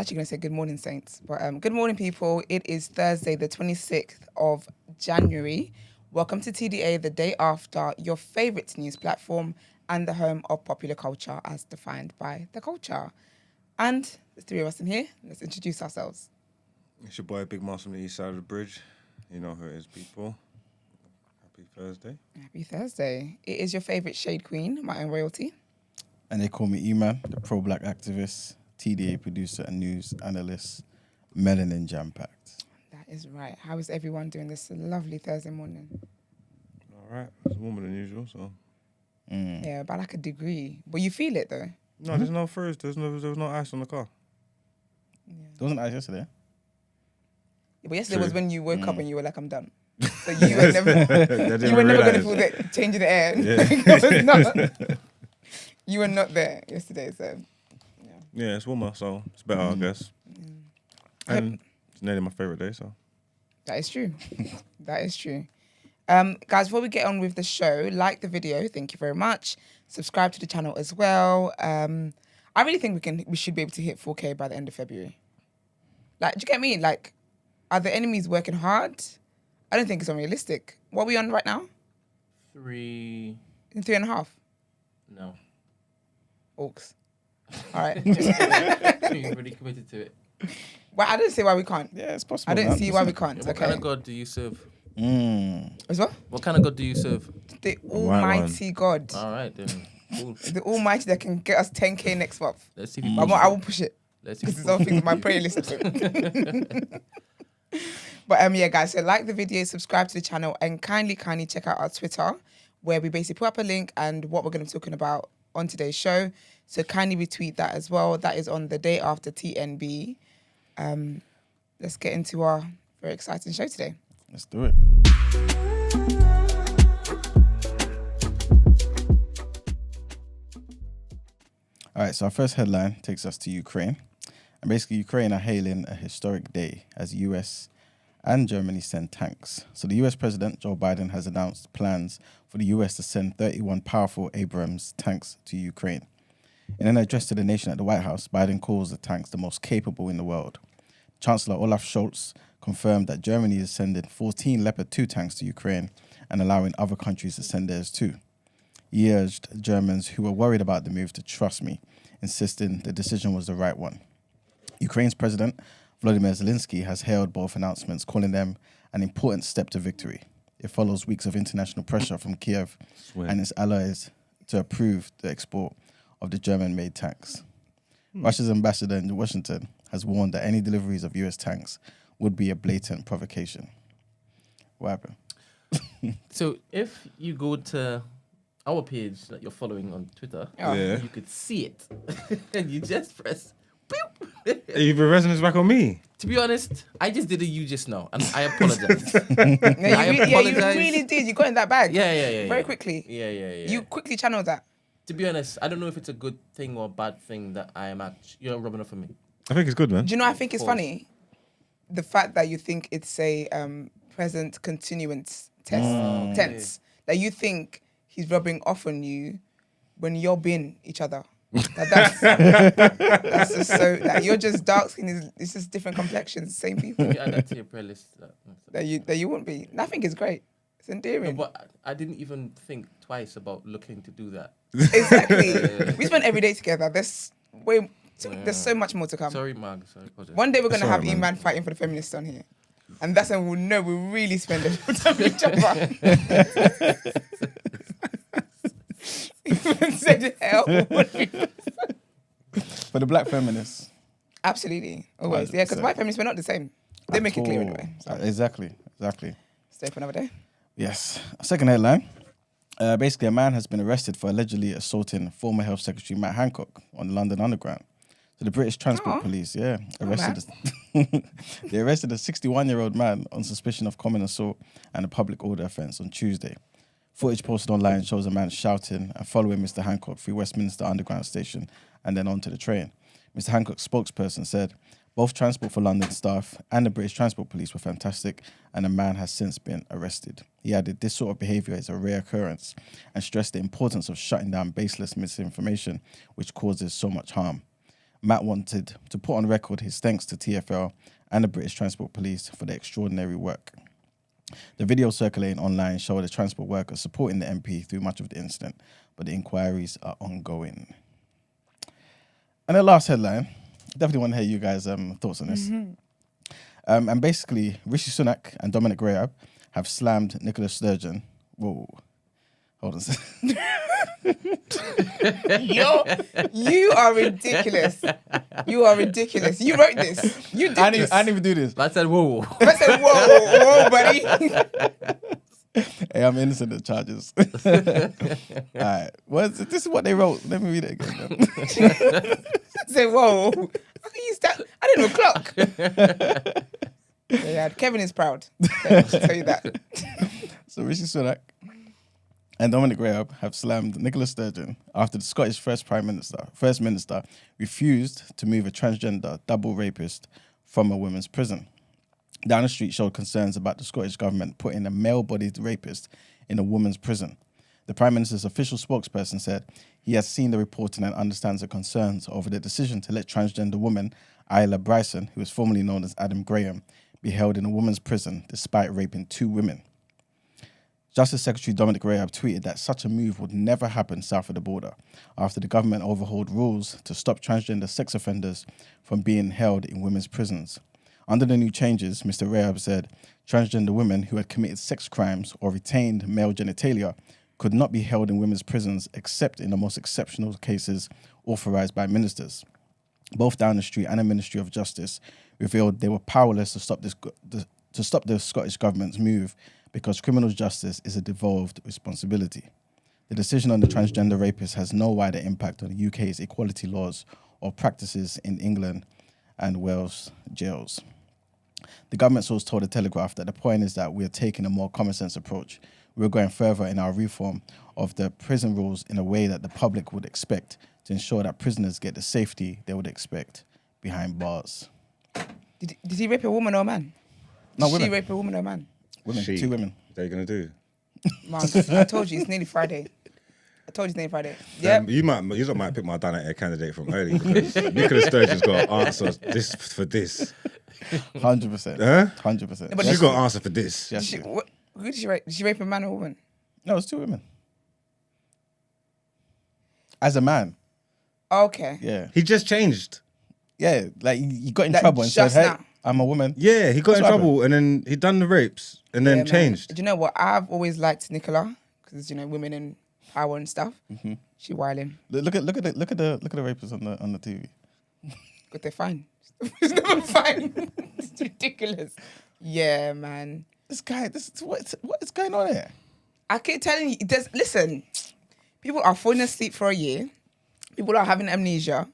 actually going to say good morning, Saints. But good morning, people. It is Thursday, the 26th of January. Welcome to TDA, the day after, your favourite news platform and the home of popular culture as defined by the culture. And there's three of us in here. Let's introduce ourselves. It's your boy Big Mouse from the east side of the bridge. You know who it is, people. Happy Thursday. Happy Thursday. It is your favourite shade queen, my own royalty. And they call me E-Man, the pro-black activist, TDA producer and news analyst, melanin jam-packed. That is right. How is everyone doing this lovely Thursday morning? All right. It's warmer than usual, so. Yeah, by like a degree. But you feel it, though. No, there's no furs. There was no ice on the car. Yeah. There wasn't ice yesterday. Yeah, but yesterday True. was when you woke up and you were like, I'm done. So you were never, going to feel the change in the air. Yeah. You were not there yesterday, so Yeah, it's warmer, so it's better, I guess. And it's nearly my favourite day, so. that is true. That is true. Guys, before we get on with the show, like the video. Thank you very much. Subscribe to the channel as well. I really think we should be able to hit 4K by the end of February. Like, do you get me? Like, are the enemies working hard? I don't think it's unrealistic. What are we on right now? 3. 3.5. No. Orcs. All right. You're already committed to it. Well, I don't see why we can't. Yeah, it's possible. I don't see why we can't. What kind of God do you serve? As well? What kind of God do you serve? The Almighty God. All right, then. Cool. The Almighty that can get us 10K next month. Let's see if you I will push it. Let's see Because if it's all things on my prayer list. But yeah, guys, so like the video, subscribe to the channel, and kindly check out our Twitter, where we basically put up a link and what we're going to be talking about on today's show. So kindly retweet that as well. That is on the day after TNB. Let's get into our very exciting show today. Let's do it. All right, so our first headline takes us to Ukraine. And basically, Ukraine are hailing a historic day as US and Germany send tanks. So the US President, Joe Biden, has announced plans for the US to send 31 powerful Abrams tanks to Ukraine. In an address to the nation at the White House, Biden calls the tanks the most capable in the world. Chancellor Olaf Scholz confirmed that Germany is sending 14 Leopard 2 tanks to Ukraine and allowing other countries to send theirs too. He urged Germans who were worried about the move to trust me, insisting the decision was the right one. Ukraine's President, Volodymyr Zelensky, has hailed both announcements, calling them an important step to victory. It follows weeks of international pressure from Kiev and its allies to approve the export of the German-made tanks. Russia's ambassador in Washington has warned that any deliveries of US tanks would be a blatant provocation. What happened? So if you go to our page that you're following on Twitter, Yeah. you could see it. And you just press boop. Hey, you've been resting this back on me. To be honest, I just did a you just now, and I apologize. You really did. You got in that bag. Yeah. Very quickly. Yeah. You quickly channeled that. To be honest, I don't know if it's a good thing or a bad thing that I am actually, you're rubbing off on me. I think it's good, man. Do you know what I think is funny? The fact that you think it's a present continuance tense. That you think he's rubbing off on you when you're being each other. That's just so that you're just dark skin. It's just different complexions, same people. You add that to your prayer list. that you wouldn't be. Nothing is great. It's endearing. No, but I didn't even think twice about looking to do that. Exactly. We spend every day together. There's so much more to come. Sorry, Marg. Sorry. One day we're gonna have man. E-Man fighting for the feminists on here, and that's when we'll know we really spend a lot of time with each other. Even said hell. For the black feminists. Absolutely, always. Yeah, because white feminists we're not the same. They make it clear anyway. So Exactly. stay for another day. Yes. Second headline. Basically, a man has been arrested for allegedly assaulting former Health Secretary Matt Hancock on the London Underground. So the British Transport Police, they arrested a 61-year-old man on suspicion of common assault and a public order offence on Tuesday. Footage posted online shows a man shouting and following Mr. Hancock through Westminster Underground Station and then onto the train. Mr. Hancock's spokesperson said, both Transport for London staff and the British Transport Police were fantastic, and the man has since been arrested. He added this sort of behaviour is a rare occurrence and stressed the importance of shutting down baseless misinformation which causes so much harm. Matt wanted to put on record his thanks to TfL and the British Transport Police for their extraordinary work. The video circulating online showed the transport workers supporting the MP through much of the incident, but the inquiries are ongoing. And the last headline, definitely want to hear you guys' thoughts on this. And basically, Rishi Sunak and Dominic Raab have slammed Nicola Sturgeon. Whoa. Hold on a second. You are ridiculous. You are ridiculous. You wrote this. You did this. I didn't even do this. I said, whoa. I said, whoa, buddy. Hey, I'm innocent of charges. All right. This is what they wrote. Let me read it again. I said, whoa. How can you start? I didn't know clock. Yeah, Kevin is proud. I'll tell you that. So Rishi Sunak and Dominic Raab have slammed Nicola Sturgeon after the Scottish First Minister refused to move a transgender double rapist from a women's prison. Down the street showed concerns about the Scottish government putting a male-bodied rapist in a woman's prison. The Prime Minister's official spokesperson said he has seen the reporting and understands the concerns over the decision to let transgender woman Isla Bryson, who is formerly known as Adam Graham, be held in a woman's prison despite raping 2 women. Justice Secretary Dominic Raab tweeted that such a move would never happen south of the border after the government overhauled rules to stop transgender sex offenders from being held in women's prisons. Under the new changes, Mr. Raab said transgender women who had committed sex crimes or retained male genitalia could not be held in women's prisons except in the most exceptional cases authorised by ministers. Both Down the Street and the Ministry of Justice revealed they were powerless to stop the Scottish government's move because criminal justice is a devolved responsibility. The decision on the transgender rapist has no wider impact on the UK's equality laws or practices in England and Wales jails. The government source told The Telegraph that the point is that we are taking a more common sense approach. We're going further in our reform of the prison rules in a way that the public would expect to ensure that prisoners get the safety they would expect behind bars. Did he rape a woman or a man? No, Did women. she rape a woman or a man? Women, She. 2 women. What are you going to do? Man, I told you it's nearly Friday. Yeah. You might pick my Down Ere candidate from early because Nicola Sturgeon's got to answer this for this. 100%. Huh? 100%. but She's got to answer for this. Yes. Who did she rape? Did she rape a man or a woman? No, it's 2 women. As a man. Okay. Yeah. He just changed. Yeah, like he got in Like, trouble and said, just hey, now. I'm a woman. Yeah, he got That's in what trouble and then he done the rapes and then Yeah, man. changed. Do you know what? I've always liked Nicola because women in power and stuff. Mm-hmm. She wilding, Look at the rapists on the TV. but they're fine. It's never fine. It's ridiculous. Yeah, man. What is going on here? I keep telling you, listen, people are falling asleep for a year. People are having amnesia.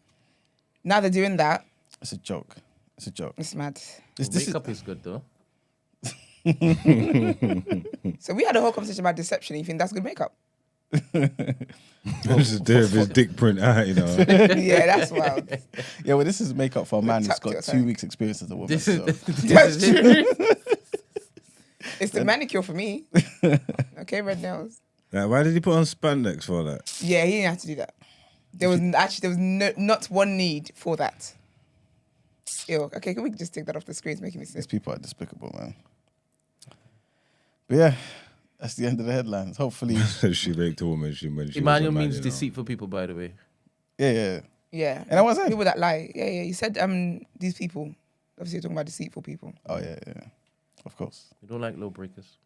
Now they're doing that. It's a joke. It's mad. Makeup is good, though. So we had a whole conversation about deception. You think that's good makeup? This is his dick print out, you know. Yeah, that's wild. Yeah, well, this is makeup for a man who's tucked got it 2 aside. weeks experience as a woman. This So. is That's true. It's the manicure for me. Okay, red nails. Like, why did he put on spandex for that? Yeah, he didn't have to do that. There was not one need for that. Ew. Okay, can we just take that off the screen? It's making me These sick. people are despicable, man. But yeah, that's the end of the headlines. Hopefully, She raped a woman. She was Emmanuel a man, means you know. deceitful people, by the way. yeah. Yeah. And I was saying. People that lie. Yeah. You said these people. Obviously, you're talking about deceitful people. Oh yeah. Of course. We don't like law breakers.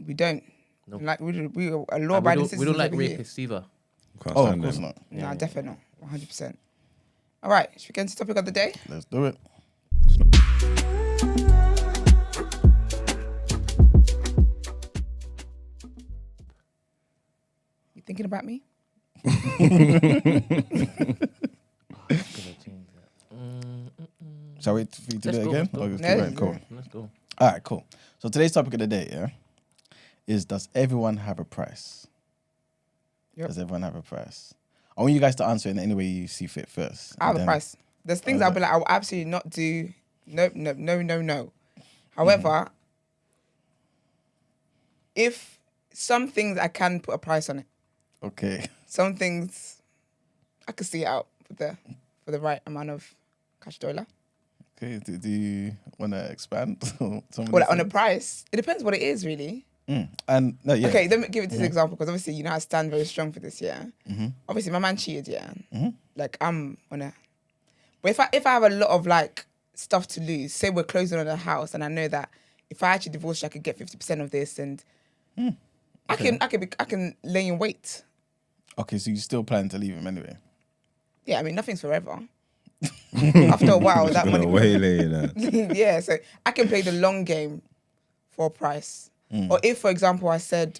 We don't. No. Like we are And we law-abiding don't, citizens we don't like over here. rapists either. Can't Oh, of stand course them. not. No, definitely not. 100%. All right, should we get into the topic of the day? Let's do it. You thinking about me? Shall we wait for you to Let's do it go, again? let's go. Or just No, keep let's going? go. Cool. Let's go. All right, cool. So today's topic of the day, is does everyone have a price? Yep. Does everyone have a price? I want you guys to answer in any way you see fit first. I have and a then- price. There's things Oh, I'll be like, I will absolutely not do. No. However, if some things I can put a price on it, Okay. some things I could see it out for the right amount of cash dollar. Okay, do you want to expand? Well, like on the price, it depends what it is, really. And no, yeah. Okay, let me give it this example because obviously you know I stand very strong for this. Yeah. Obviously, my man cheated. Yeah. Like I'm on a. But if I have a lot of like stuff to lose, say we're closing on a house, and I know that if I actually divorce you, I could get 50% of this, and I can lay in wait. Okay, so you still plan to leave him anyway? Yeah, I mean nothing's forever. After a while, that money. Way later. Yeah, so I can play the long game for a price. Or if, for example, I said,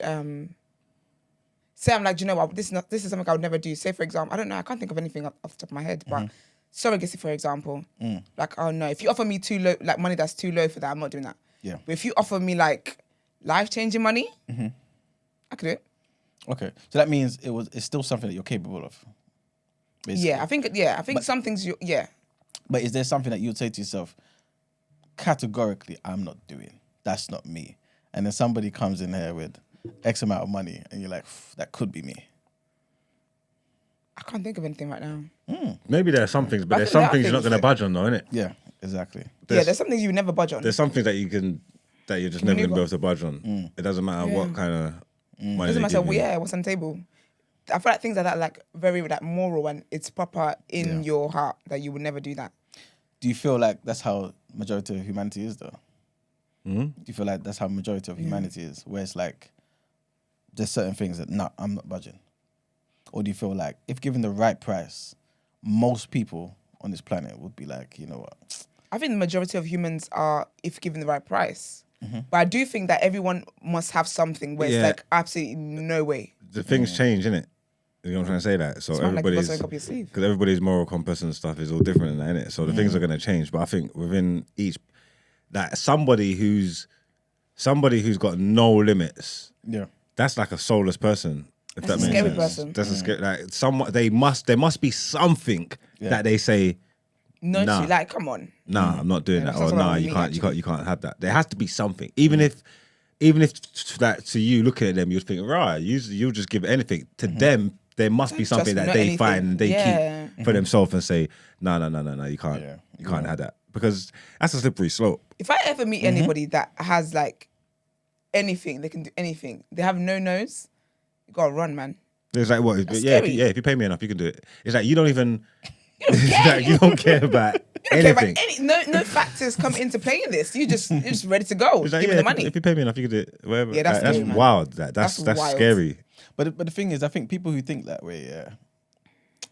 say I'm like, do you know what, this is something I would never do. Say, for example, I don't know, I can't think of anything off the top of my head, but surrogacy, for example, like, oh no, if you offer me too low, like money that's too low for that, I'm not doing that. Yeah. But if you offer me like life-changing money, I could do it. Okay, so that means it's still something that you're capable of. Basically. Yeah, I think some things But is there something that you'd say to yourself, categorically, I'm not doing. That's not me. And then somebody comes in here with X amount of money and you're like, that could be me. I can't think of anything right now. Maybe there are some things, but I there's think some things you're not going to budge on, though, innit? Yeah, exactly. There's some things you would never budge on. There's some things that you're just never going to be able to budge on. It doesn't matter what kind of money Doesn't they matter, give you. what's on the table. I feel like things like that, like very like moral and it's proper in your heart that you would never do that. Do you feel like that's how majority of humanity is, though? Do you feel like that's how majority of humanity is, where it's like there's certain things that I'm not budging? Or do you feel like if given the right price, most people on this planet would be like, you know what? I think the majority of humans are, if given the right price. But I do think that everyone must have something where it's like absolutely no way. The things change, innit? You know what I'm trying to say? That so everybody's because everybody's moral compass and stuff is all different, in that, innit? So the things are going to change. But I think within each, that somebody who's got no limits, that's like a soulless person. If that makes scary sense. person. That's a scary. Like there must be something that they say. No, Nah. like come on. Nah, I'm not doing that. that's Or what nah, I you mean, can't actually. you can't have that. There has to be something. Even if that to you looking at them, you'd think, right, you'll just give anything. To them, there must be something that not they anything. find and they keep for themselves and say, no, you can't. Yeah. You can't have that. Because that's a slippery slope. If I ever meet anybody that has like anything, they can do anything. They have no nose. You gotta run, man. It's like what? scary. If you pay me enough, you can do it. It's like you don't even. care. You don't care about anything. No factors come into play in this. You're just ready to go. It's like, Give me the money. If you pay me enough, you can do it. Whatever. Yeah, that's that's scary, man. wild. That's wild. scary. But the thing is, I think people who think that way,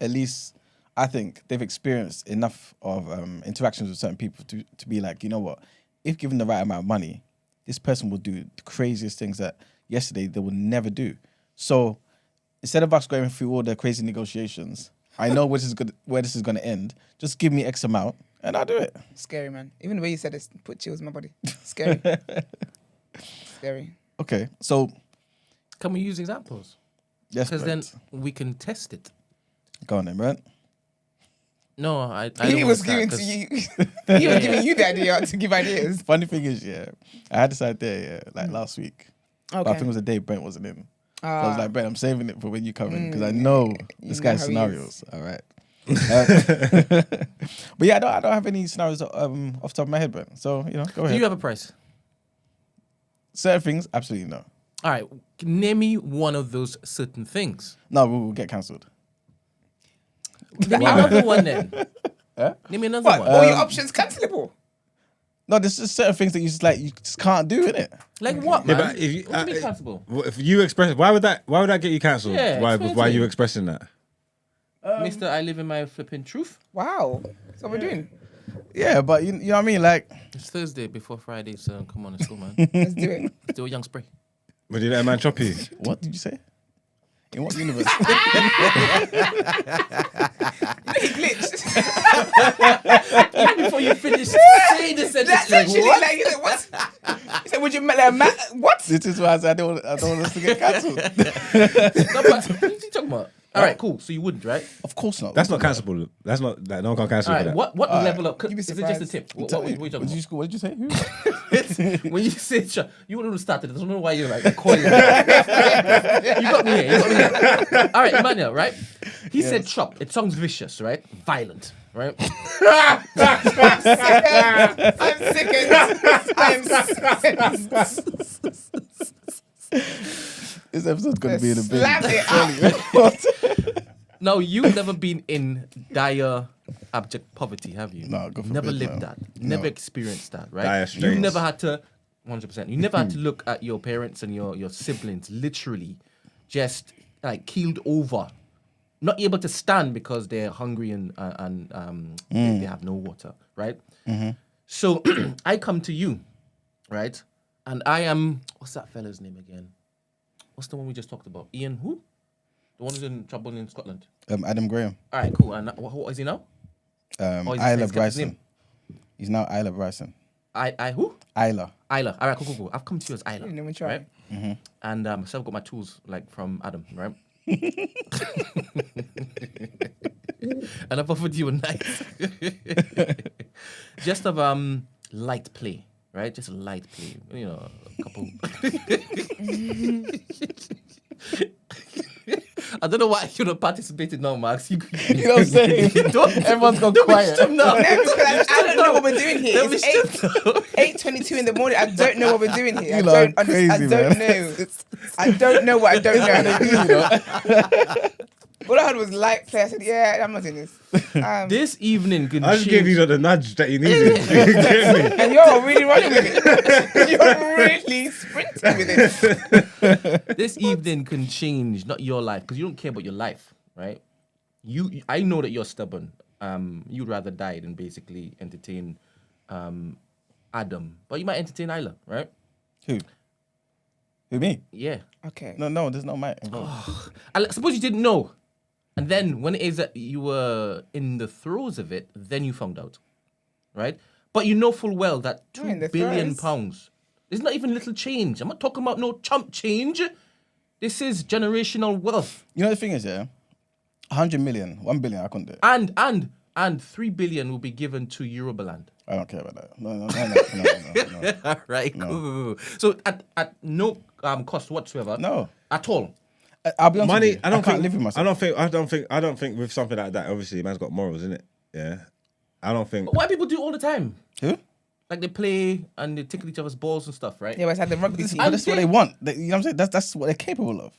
at least I think they've experienced enough of interactions with certain people to be like, you know what, if given the right amount of money, this person will do the craziest things that yesterday they would never do. So instead of us going through all the crazy negotiations, I know where this is going to end. Just give me X amount and I'll do it. Scary, man. Even the way you said it put chills in my body. Scary. Scary. Okay, so Can we use examples? yes, Because then Brent. we can test it. Go on then, Brent. No, I He don't was want giving to start, to you. He was giving you the idea to give ideas. Funny thing is, I had this idea like last week. But I think it was the day Brent wasn't in. So I was like, Brent, I'm saving it for when you come in because I know this know guy's how he scenarios. All right. But yeah, I don't have any scenarios off the top of my head, Brent. So, go Do ahead. you have a price? Certain things, absolutely no. All right, name me one of those certain things. No, we'll get cancelled. Name me another one then. Name me another What? one. All your options cancelable. No, there's just certain things that you just can't do, innit? Like what, Yeah, man? but if you, What do you mean cancelable? if you express, why would that get you cancelled? Yeah, why explain are to you me. expressing that? Mister, I live in my flipping truth. Wow. That's what we're doing. Yeah, but you know what I mean? Like, It's Thursday before Friday, so come on, let's go, man. Let's do it. Let's do a young spray. Would you let a man chop you? what did you say? In what universe? He glitched. Even before you finish saying the sentence, That literally, he said, what? He said, would you let what? This is why I said I don't want us to get cancelled. No, but what are you talking about? All right, cool. So you wouldn't, right? Of course not. That's not cancelable. That's not that. No one can cancel All for right. that. What level up? You'd be Is it just a surprised. tip? What are you talking about? What did you say? Who? When you say you wouldn't have started. I don't know why you're like calling. You got me here. All right, Emmanuel, right? He said chop. It sounds vicious, right? Violent. right? I'm sickened. This episode's going to be in a Slap bit. it. Now, you've never been in dire, abject poverty, have you? No, God never forbid, lived no. that. Never experienced that, right? Dire You've straits. never had to, 100%. You never had to look at your parents and your siblings literally just like keeled over, not able to stand because they're hungry and they have no water, right? So I come to you, right? And I am, what's that fella's name again? What's the one we just talked about? Ian who? The one who's in trouble in Scotland. Adam Graham. All right, cool. And what is he now? Or is he Isla kept his Bryson. name? He's now Isla Bryson. I who? Isla. Isla. All right, cool. I've come to you as Isla. You know, we try. Right? And so I've got my tools like from Adam, right? And I've offered you a night just of light play, right? Just light play, you know, a couple. I don't know why I should have participated now, Max. You know what I'm saying? Everyone's gone quiet. No, No, because I don't know what we're doing here. Let me It's stop. 8:22 in the morning. I don't know what we're doing here. You lot are crazy, I don't know. I don't know what I don't know. All I heard was light play. I said, yeah, I'm not doing this. This evening could I just gave change. you the nudge that you needed. You get me? And you're really running with it. You're really sprinting with it. This evening can change, not your life, because you don't care about your life, right? I know that you're stubborn. You'd rather die than basically entertain Adam, but you might entertain Isla, right? Who? Who, me? Yeah. Okay. No, there's no mic involved. I suppose you didn't know, and then when it is that you were in the throes of it, then you found out, right? But you know full well that We're in £2 the billion throes. is not even little change. I'm not talking about no chump change. This is generational wealth. You know the thing is, yeah? 100 million, 1 billion, I couldn't do it. And 3 billion will be given to Eurobaland. I don't care about that. No. All right, cool. So at no cost whatsoever. No. At all. I'll be honest Money. with you. I can't live with myself. I don't think with something like that. Obviously, man's got morals, innit? Yeah. I don't think. Why people do it all the time? Who? Like they play and they tickle each other's balls and stuff, right? Yeah, but it's like the rugby team. But that's what they want. You know what I'm saying? That's what they're capable of.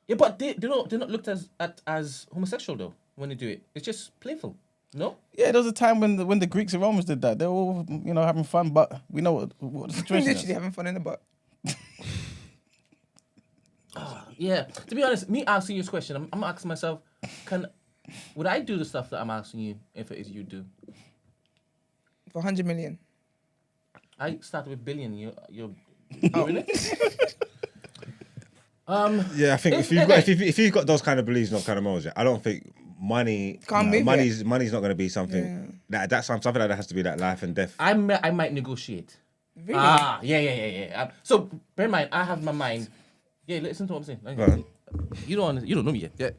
Yeah, but they're not looked as homosexual though when they do it. It's just playful. No? Yeah, there was a time when the Greeks and Romans did that. They were all, having fun, but we know what the situation Literally is. having fun in the butt. Yeah. To be honest, me asking you this question, I'm asking myself, would I do the stuff that I'm asking you if it is you do? For 100 million. I started with billion. You're doing it. Yeah, I think if you've got those kind of beliefs, not kind of morals, yeah, I don't think money's not going to be something that's something like that has to be like life and death. I might negotiate. Really? Yeah. So bear in mind, I have my mind. Yeah, listen to what I'm saying. Right. You don't know me yet. Yeah.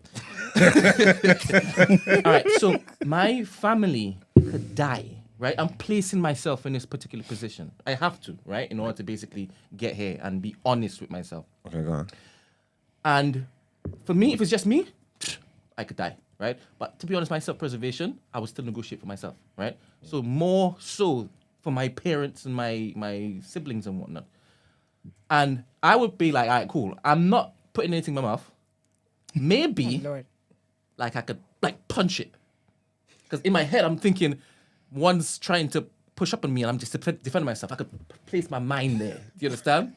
All right. So my family could die. Right, I'm placing myself in this particular position. I have to, right, in order to basically get here and be honest with myself. Okay, go on. And for me, if it's just me, I could die, right? But to be honest, my self-preservation, I would still negotiate for myself, right? So more so for my parents and my siblings and whatnot. And I would be like, all right, cool. I'm not putting anything in my mouth. Maybe, Lord. like I could like punch it. Because in my head, I'm thinking, one's trying to push up on me and I'm just defending myself. I could place my mind there. Do you understand?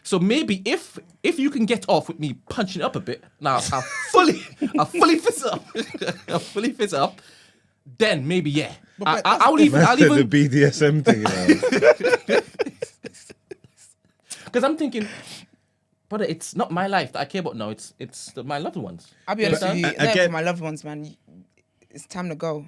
So maybe if you can get off with me punching up a bit, now I'll fully fist up. I'll fully fist up. Then maybe yeah. I'll even the BDSM thing, because I'm thinking, brother, it's not my life that I care about now. It's my loved ones. I'll be honest with you. Again- Again, for my loved ones, man, it's time to go.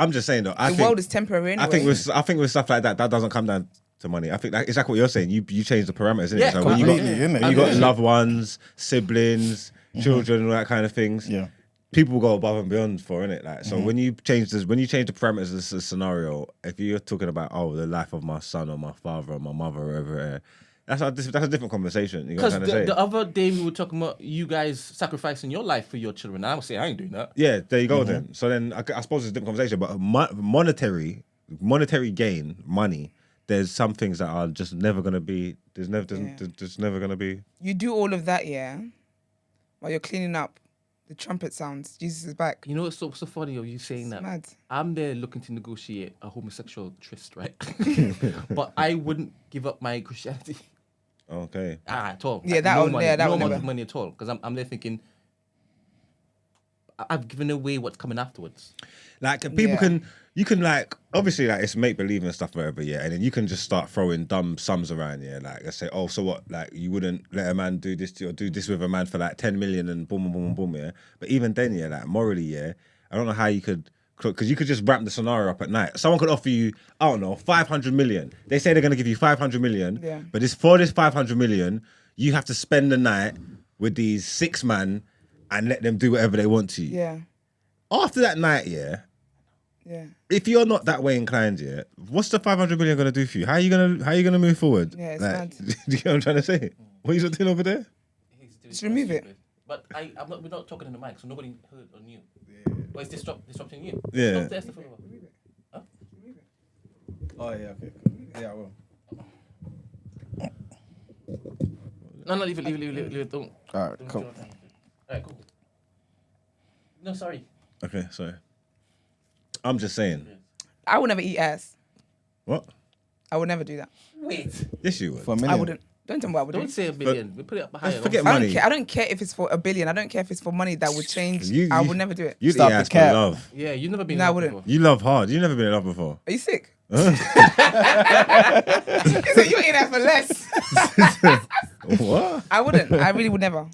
I'm just saying though. The world is temporary anyway. I think with stuff like that doesn't come down to money. I think it's like what you're saying. You change the parameters, isn't Yeah, it? So when you completely, got loved ones, siblings, children, all that kind of things. Yeah. People go above and beyond for, innit? Like, so when you change the parameters of the scenario, if you're talking about the life of my son or my father or my mother or whatever, That's a different conversation. Because the other day we were talking about you guys sacrificing your life for your children. I would say I ain't doing that. Yeah, there you go then. So then I suppose it's a different conversation, but monetary gain, money, there's some things that are just never going to be, there's just never going to be. You do all of that, yeah, while you're cleaning up, the trumpet sounds, Jesus is back. You know what's so funny of you saying that? Mad. I'm there looking to negotiate a homosexual tryst, right? But I wouldn't give up my Christianity. Okay. At all. Yeah, Like, that no one, money, yeah, that no one amount never. of money at all. Because I'm there thinking, I've given away what's coming afterwards. Like people Yeah. you can like, obviously like it's make believe and stuff whatever, yeah, and then you can just start throwing dumb sums around, yeah, like let's say, oh, so what, like you wouldn't let a man do this to you or do this with a man for like 10 million and boom, boom, boom, boom, yeah. But even then, yeah, like morally, yeah, I don't know how you could, because you could just ramp the scenario up at night. Someone could offer you, I don't know, 500 million. They say they're going to give you 500 million, Yeah. but for this 500 million, you have to spend the night with these 6 men and let them do whatever they want to you. Yeah, After that night, yeah, yeah. if you're not that way inclined, yeah, what's the 500 million gonna do for you? How are you gonna move forward? Yeah, it's like, mad. do you know what I'm trying to say? What are you doing over there? Just remove it. But we're not talking in the mic, so nobody heard or knew. Or is disrupting you? Yeah. Stop there, huh? Oh yeah, okay. Yeah, I will. No, leave it. Don't. All right, don't cool. All right, cool. No, sorry. Okay, sorry. I'm just saying. I would never eat ass. What? I would never do that. Wait. Yes, you would. For a million. I wouldn't. Don't tell me what I would Don't do. say a billion. We put it up higher. Forget I money. don't care. I don't care if it's for a billion. I don't care if it's for money that would change. I would never do it. You'd eat Stop the ass for cap. love. Yeah, you've never been. No, in I love wouldn't. before. You love hard. You've never been in love before. Are you sick? He said you ain't that for less. What? I wouldn't. I really would never.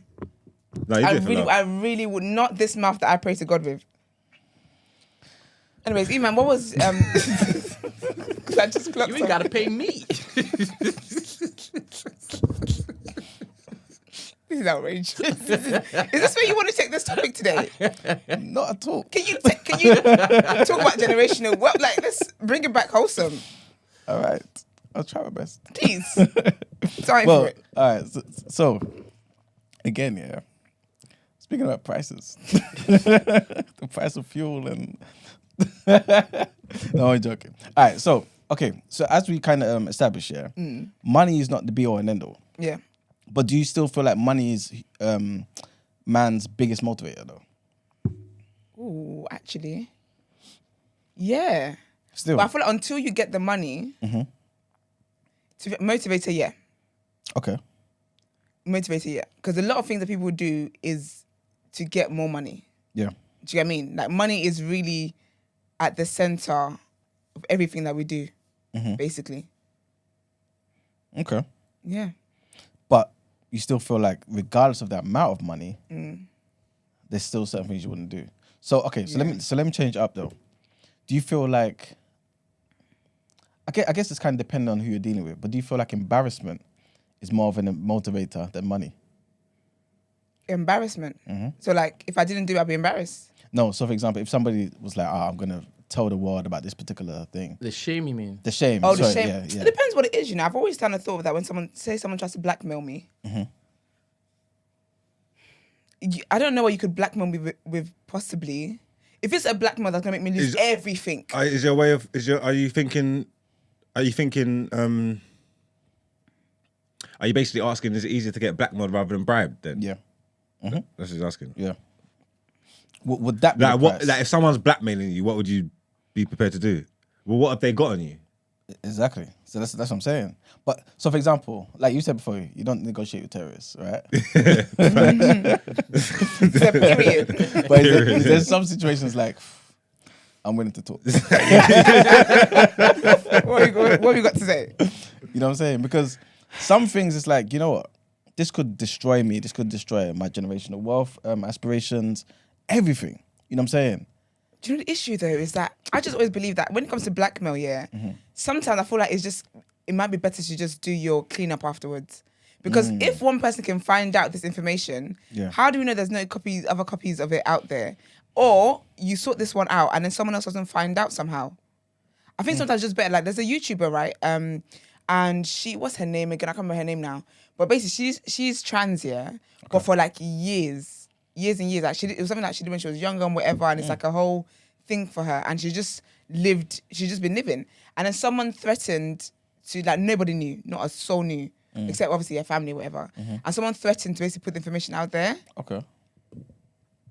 No, you do it for love. I really would not. This mouth that I pray to God with. Anyways, Iman, what was I just clocked You ain't gotta pay me. This is outrageous. Is this where you want to take this topic today? Not at all. Can you talk about generational? What, like, let's bring it back wholesome, All right, I'll try my best. please. Time Well, for it. all right. So again, yeah. Speaking about prices, the price of fuel and no, I'm joking. All right, so okay, so as we kind of established, yeah, money is not the be all and end all. Yeah. But do you still feel like money is man's biggest motivator, though? Ooh, actually, yeah. Still, But I feel like until you get the money, to motivator, yeah. okay. Motivator, yeah. Because a lot of things that people do is to get more money. Yeah. Do you get what I mean? Like, money is really at the center of everything that we do, basically. Okay. Yeah. But you still feel like, regardless of the amount of money, there's still certain things you wouldn't do. So okay, so let me change it up though. Do you feel like, I guess it's kind of dependent on who you're dealing with, but do you feel like embarrassment is more of a motivator than money? Embarrassment. So, like, if I didn't do it, I'd be embarrassed. No. So for example, if somebody was like, I'm gonna tell the world about this particular thing, The shame, you mean? the shame. Oh, the sorry, shame. Yeah, It yeah. depends what it is, you know. I've always kind of thought of that when someone tries to blackmail me. I don't know what you could blackmail me with possibly. If it's a blackmail that's gonna make me lose everything. Are you thinking? Are you basically asking, is it easier to get blackmailed rather than bribed then? Yeah. That's what he's asking. Yeah. Would that be Like the what? price? Like if someone's blackmailing you, what would you be prepared to do? Well, what have they got on you? Exactly. So that's what I'm saying. But so for example, like you said before, you don't negotiate with terrorists, right? It's a period. But there's some situations like I'm willing to talk. What have you got to say? You know what I'm saying? Because some things it's like, you know what? This could destroy me. This could destroy my generational wealth, aspirations, everything. You know what I'm saying? Do you know the issue though is that I just always believe that when it comes to blackmail, sometimes I feel like it might be better to just do your cleanup afterwards. Because if one person can find out this information, how do we know there's no other copies of it out there? Or you sort this one out and then someone else doesn't find out somehow. I think sometimes it's just better. Like there's a YouTuber, right? and what's her name again? I can't remember her name now. But basically, she's trans, yeah. Okay. But for like years and years. Like it was something that she did when she was younger and whatever, and it's like a whole thing for her. And she's just been living. And then someone threatened to, like, nobody knew, not a soul knew, except obviously her family, whatever. And someone threatened to basically put the information out there. Okay.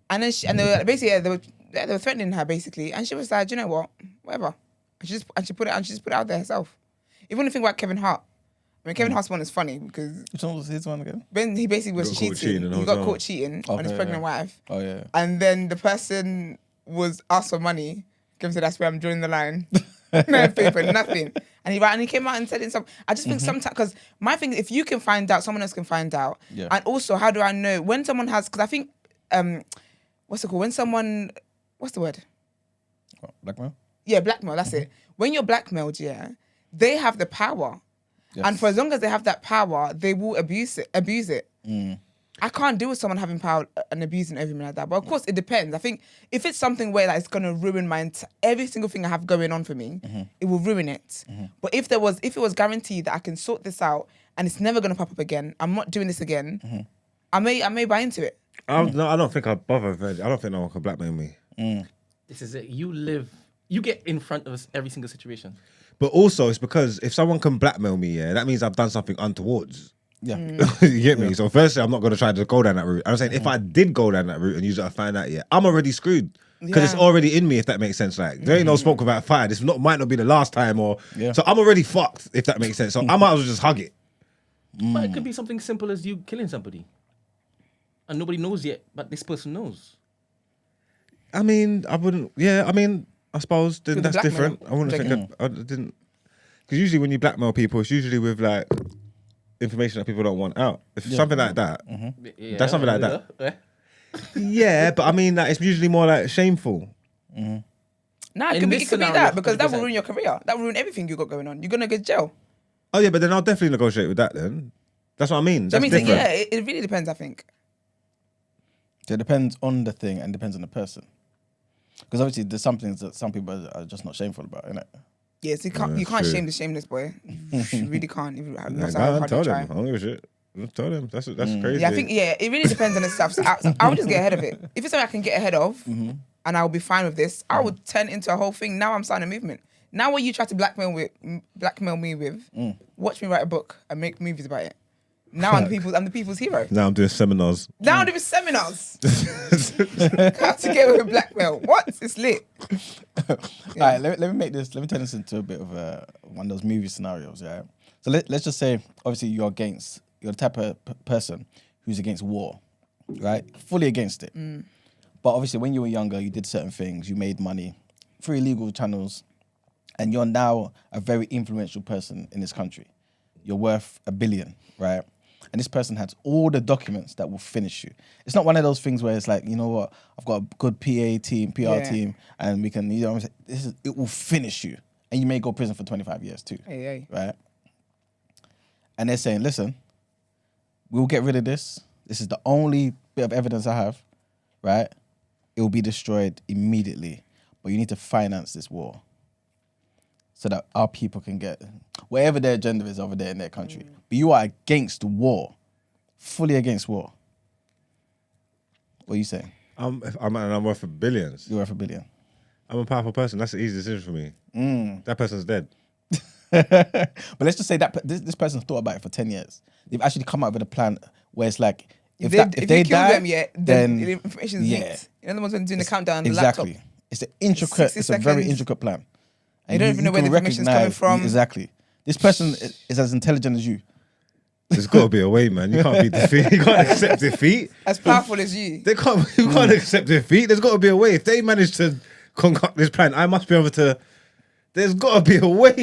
And then they were basically they were threatening her basically, and she was like, you know what, whatever. And she just put it out there herself. Even the thing about Kevin Hart. I mean, Kevin Hart's one is funny because which one was his one again? Ben, he basically was cheating. He got caught cheating on his pregnant wife. Oh yeah. And then the person was asked for money. Kevin said, "That's where I'm drawing the line." No paper, nothing. And he came out and said it. I just think sometimes, because my thing, if you can find out, someone else can find out. Yeah. And also, how do I know when someone has? Because I think, what's it called? When someone, what's the word? Blackmail. Yeah, blackmail. That's it. When you're blackmailed, yeah, they have the power. Yes. And for as long as they have that power, they will abuse it. I can't deal with someone having power and abusing everything like that. But of course, it depends. I think if it's something where like, it's going to ruin every single thing I have going on for me, it will ruin it. But if it was guaranteed that I can sort this out and it's never going to pop up again, I'm not doing this again, I may buy into it. No, I don't think I'd bother. I don't think no one can blackmail me. This is it. You get in front of us every single situation. But also, it's because if someone can blackmail me, yeah, that means I've done something untowards. Yeah. You get me? So firstly, I'm not going to try to go down that route. I'm saying if I did go down that route and use it to find out, yeah, I'm already screwed. Because it's already in me, if that makes sense. Like, there ain't no smoke without fire. This might not be the last time, so I'm already fucked, if that makes sense. So I might as well just hug it. But it could be something simple as you killing somebody. And nobody knows yet, but this person knows. I mean, I wouldn't, I suppose then that's different. I wouldn't think I didn't. Because usually when you blackmail people, it's usually with like information that people don't want out. If something like that, that's something like that. Yeah, but I mean, like, it's usually more like shameful. Nah, it could be that, because that will ruin your career. That will ruin everything you got going on. You're gonna go to jail. Oh yeah, but then I'll definitely negotiate with that. Then that's what I mean. That's different. Yeah, it really depends. I think. So it depends on the thing and depends on the person. Because obviously there's some things that some people are just not shameful about, innit? Yes, you can't shame the shameless boy. You really can't. I tell them. I don't give a shit. Just tell them. That's crazy. Yeah, I think it really depends on the stuff. So I would just get ahead of it. If it's something I can get ahead of, and I'll be fine with this, I would turn it into a whole thing. Now I'm starting a movement. Now what you try to blackmail me with, watch me write a book and make movies about it. Now I'm the people's hero. Now I'm doing seminars. How to get with blackmail. What? It's lit. All right, let me turn this into a bit of one of those movie scenarios, yeah? So let's just say, obviously you're the type of person who's against war, right? Fully against it. But obviously when you were younger, you did certain things, you made money through illegal channels, and you're now a very influential person in this country. You're worth $1 billion, right? And this person has all the documents that will finish you. It's not one of those things where it's like, you know what, I've got a good PR team, and we can, you know, it will finish you. And you may go to prison for 25 years too, right? And they're saying, listen, we'll get rid of this. This is the only bit of evidence I have, right? It will be destroyed immediately. But you need to finance this war so that our people can get whatever their agenda is over there in their country. But you are against war, fully against war. What are you saying? I'm worth billions. You're worth $1 billion. I'm a powerful person. That's an easy decision for me. That person's dead. But let's just say that this person's thought about it for 10 years. They've actually come up with a plan where it's like, if they die, them yet, then the information's leaked. You know the ones doing the countdown on the laptop. It's a very intricate plan. And you don't even know where the information's coming from. Exactly. This person is as intelligent as you. There's got to be a way, man. You can't be defeated. You can't accept defeat. As powerful as you. You can't accept defeat. There's got to be a way. If they manage to concoct this plan, I must be able to. There's got to be a way.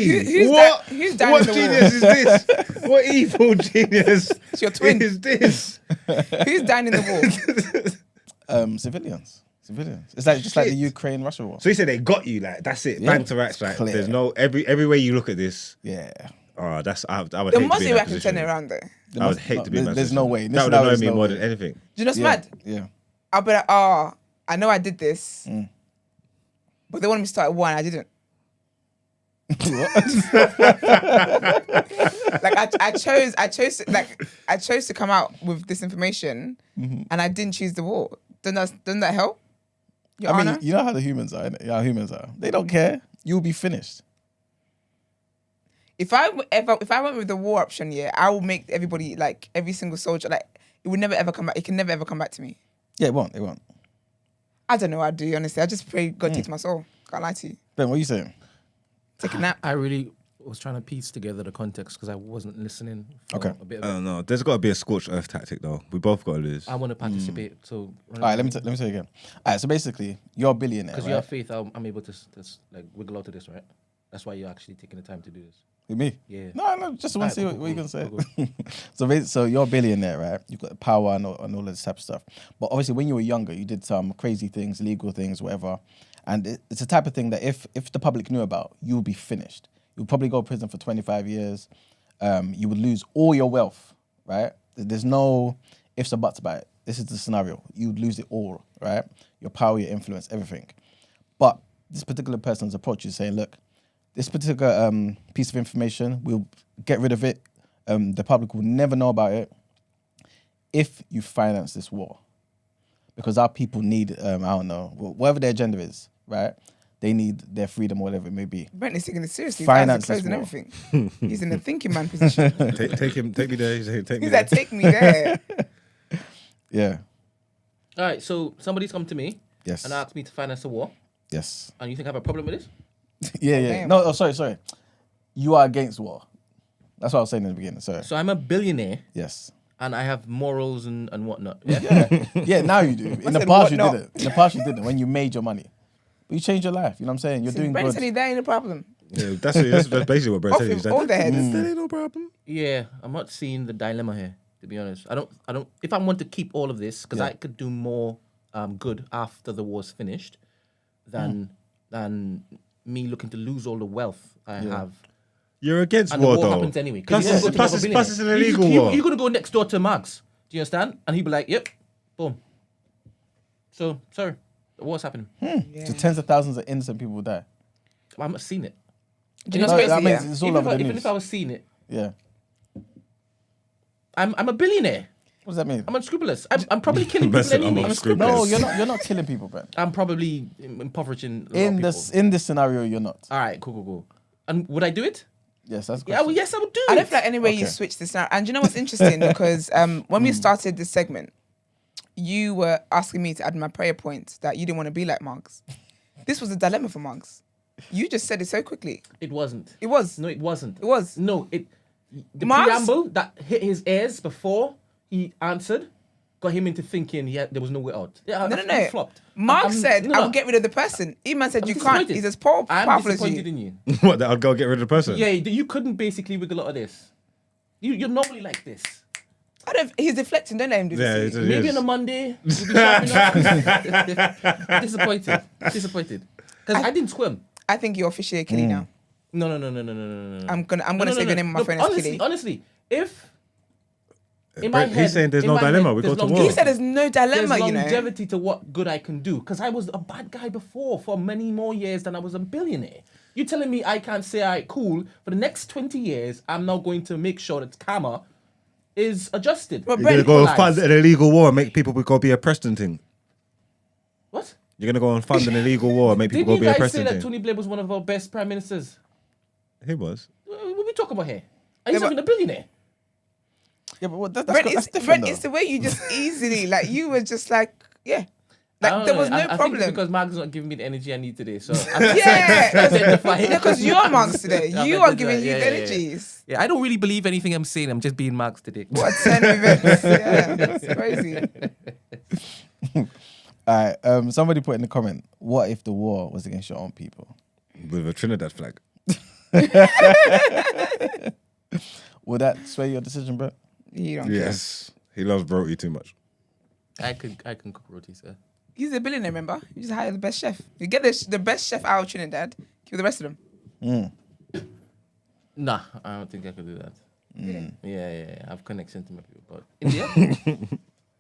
Who's down what in the genius is this? What evil genius it's your twin. is this? Who's down in the war? Civilians. It's like just like the Ukraine-Russia war. So you say they got you, like that's it, bang to racks, like clear. There's no every way you look at this. Yeah. Oh, that's I would hate to be in that position. There must be a way I can turn it around there. I would hate to be in that position. There's no way. That would annoy me more than anything. Do you know what's mad? Yeah. I'll be like, I know I did this, but they wanted me to start at 1, I didn't. Like I chose to come out with this information, and I didn't choose the war. Doesn't that help? Your Honor? You know how the humans are. Innit? How humans are. They don't care. You'll be finished. If I went with the war option, yeah, I will make everybody, like every single soldier, like it would never ever come back. It can never ever come back to me. Yeah, it won't. It won't. I don't know what I do, honestly. I just pray God takes my soul. Can't lie to you. Ben, what are you saying? Take a nap. I really was trying to piece together the context because I wasn't listening. Okay. A bit I of don't know. There's got to be a scorched earth tactic though. We both got to lose. I want to participate. So All right, let me say again. All right, so basically, you're a billionaire, because right? you have faith, I'm able to like wiggle out of this, right? That's why you're actually taking the time to do this. With me? Yeah. No, just want to see Alright, what you're going to cool. say. So you're a billionaire, right? You've got power and all this type of stuff. But obviously, when you were younger, you did some crazy things, legal things, whatever. And it's the type of thing that if the public knew about, you'll be finished. You'll probably go to prison for 25 years. You would lose all your wealth, right? There's no ifs or buts about it. This is the scenario. You would lose it all, right? Your power, your influence, everything. But this particular person's approach is saying, look, this particular piece of information, we'll get rid of it. The public will never know about it if you finance this war. Because our people need, I don't know, whatever their agenda is, right? They need their freedom, whatever it may be. Brent is taking it seriously. Finance He's this and war. everything. He's in a thinking man position. Take me there. He's like, take me He's there. like, take me there. Yeah. All right. So somebody's come to me Yes. and asked me to finance a war, Yes. and you think I have a problem with this? Yeah. damn. No, sorry. You are against war. That's what I was saying in the beginning. Sorry. So I'm a billionaire Yes. and I have morals and whatnot. Yeah. Yeah, now you do. In the said past, you what not? didn't. In the past, you didn't. When you made your money. But you changed your life. You know what I'm saying? You're doing Brent good. said there ain't a problem. Yeah, that's basically what Brett Off said. him, He's like, all the heads. That ain't no problem. Yeah, I'm not seeing the dilemma here, to be honest. I don't. If I want to keep all of this, because I could do more good after the war's finished than me looking to lose all the wealth I have. You're against And war, the war though. happens anyway. Plus, it's an illegal war. You're gonna go next door to Mags. Do you understand? And he'd be like, "Yep, boom." So sorry, the war's happening. So tens of thousands of innocent people will die. I'm not seeing it. Do you know No, what's that crazy? means Yeah? it's all Even over the if news. I was seeing it, Yeah. I'm a billionaire. What does that mean? I'm unscrupulous. I'm probably killing people Listen, I'm anyway. unscrupulous. No, you're not killing people, Brent. I'm probably impoverishing a lot In of this people. scenario, you're not. All right, cool. And would I do it? Yes, that's good. Yeah, well, yes, I would do I it. don't feel like any way you Okay. switch this now. And you know what's interesting? Because when we started this segment, you were asking me to add my prayer points that you didn't want to be like Marks. This was a dilemma for Marks. You just said it so quickly. It wasn't. It was. No, it wasn't. It was. No, it. The Marx- preamble that hit his ears before he answered got him into thinking there was no way out. Yeah, No. I flopped. Mark said, no, I will get rid of the person. E-man said, I'm you can't. disappointed. He's as I'm powerful as disappointed you. in you. What? That I'll go get rid of the person? Yeah, you couldn't basically wiggle out of this. You're normally like this. He's deflecting. Don't let him do Yeah, this. it Maybe is. on a Monday, you'll be sharpening up. Disappointed. Because I didn't swim. I think you're officially a killie now. No. I'm gonna say your name on my phone as killie. Honestly, if in my Brent, head, he's saying there's in no my dilemma. head, We there's go to longe- war. He said there's no dilemma, There's you know. longevity to what good I can do. Because I was a bad guy before for many more years than I was a billionaire. You telling me I can't say, all right, cool, for the next 20 years, I'm now going to make sure that karma is adjusted. But You're going to Brent, go fund an illegal war and make people go be a Preston thing. What? You're going to go and fund an illegal war and make people Didn't go you be a guys say Preston that thing. Tony Blair was one of our best prime ministers? He was. What are we talking about here? And he's Yeah, not even a billionaire. Yeah, but that's Brent, different, Brent, though. it's the way you just easily, like, you were just like, yeah. I Like, don't there know. was no I think problem. it's because Mark's not giving me the energy I need today. So Yeah, because you're Marks today. Yeah, You but are giving you yeah, the yeah, yeah. energies. Yeah, I don't really believe anything I'm saying. I'm just being Mark's today. What a turn of events. Yeah, that's crazy. All right. Somebody put in the comment, what if the war was against your own people? With a Trinidad flag. Would that sway your decision, bro? You don't care. Yes. He loves roti too much. I can cook roti, sir. He's a billionaire, remember? You just hire the best chef. You get the best chef out of Trinidad, give the rest of them. Nah, I don't think I could do that. Yeah. I have connection to my people. But India?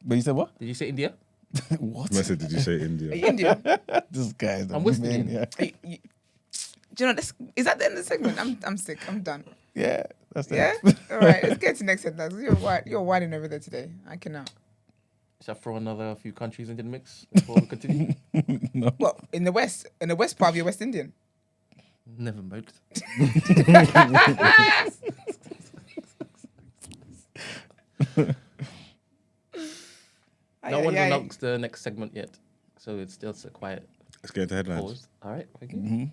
But you said what? Did you say India? What? Message did you say Are India? you Indian? This guy is I'm West man, Indian. yeah. Do you Do you know, is that the end of the segment? I'm sick. I'm done. Yeah, that's the Yeah? end. All right, let's get to next headlines. You're whining over there today. I cannot. Shall I throw another few countries into the mix before we continue? No. Well, in the west part of your West Indian. Never mind. No one's announced the next segment yet, so it's still so quiet. Let's get into headlines. Pause. All right, thank you. Mm-hmm.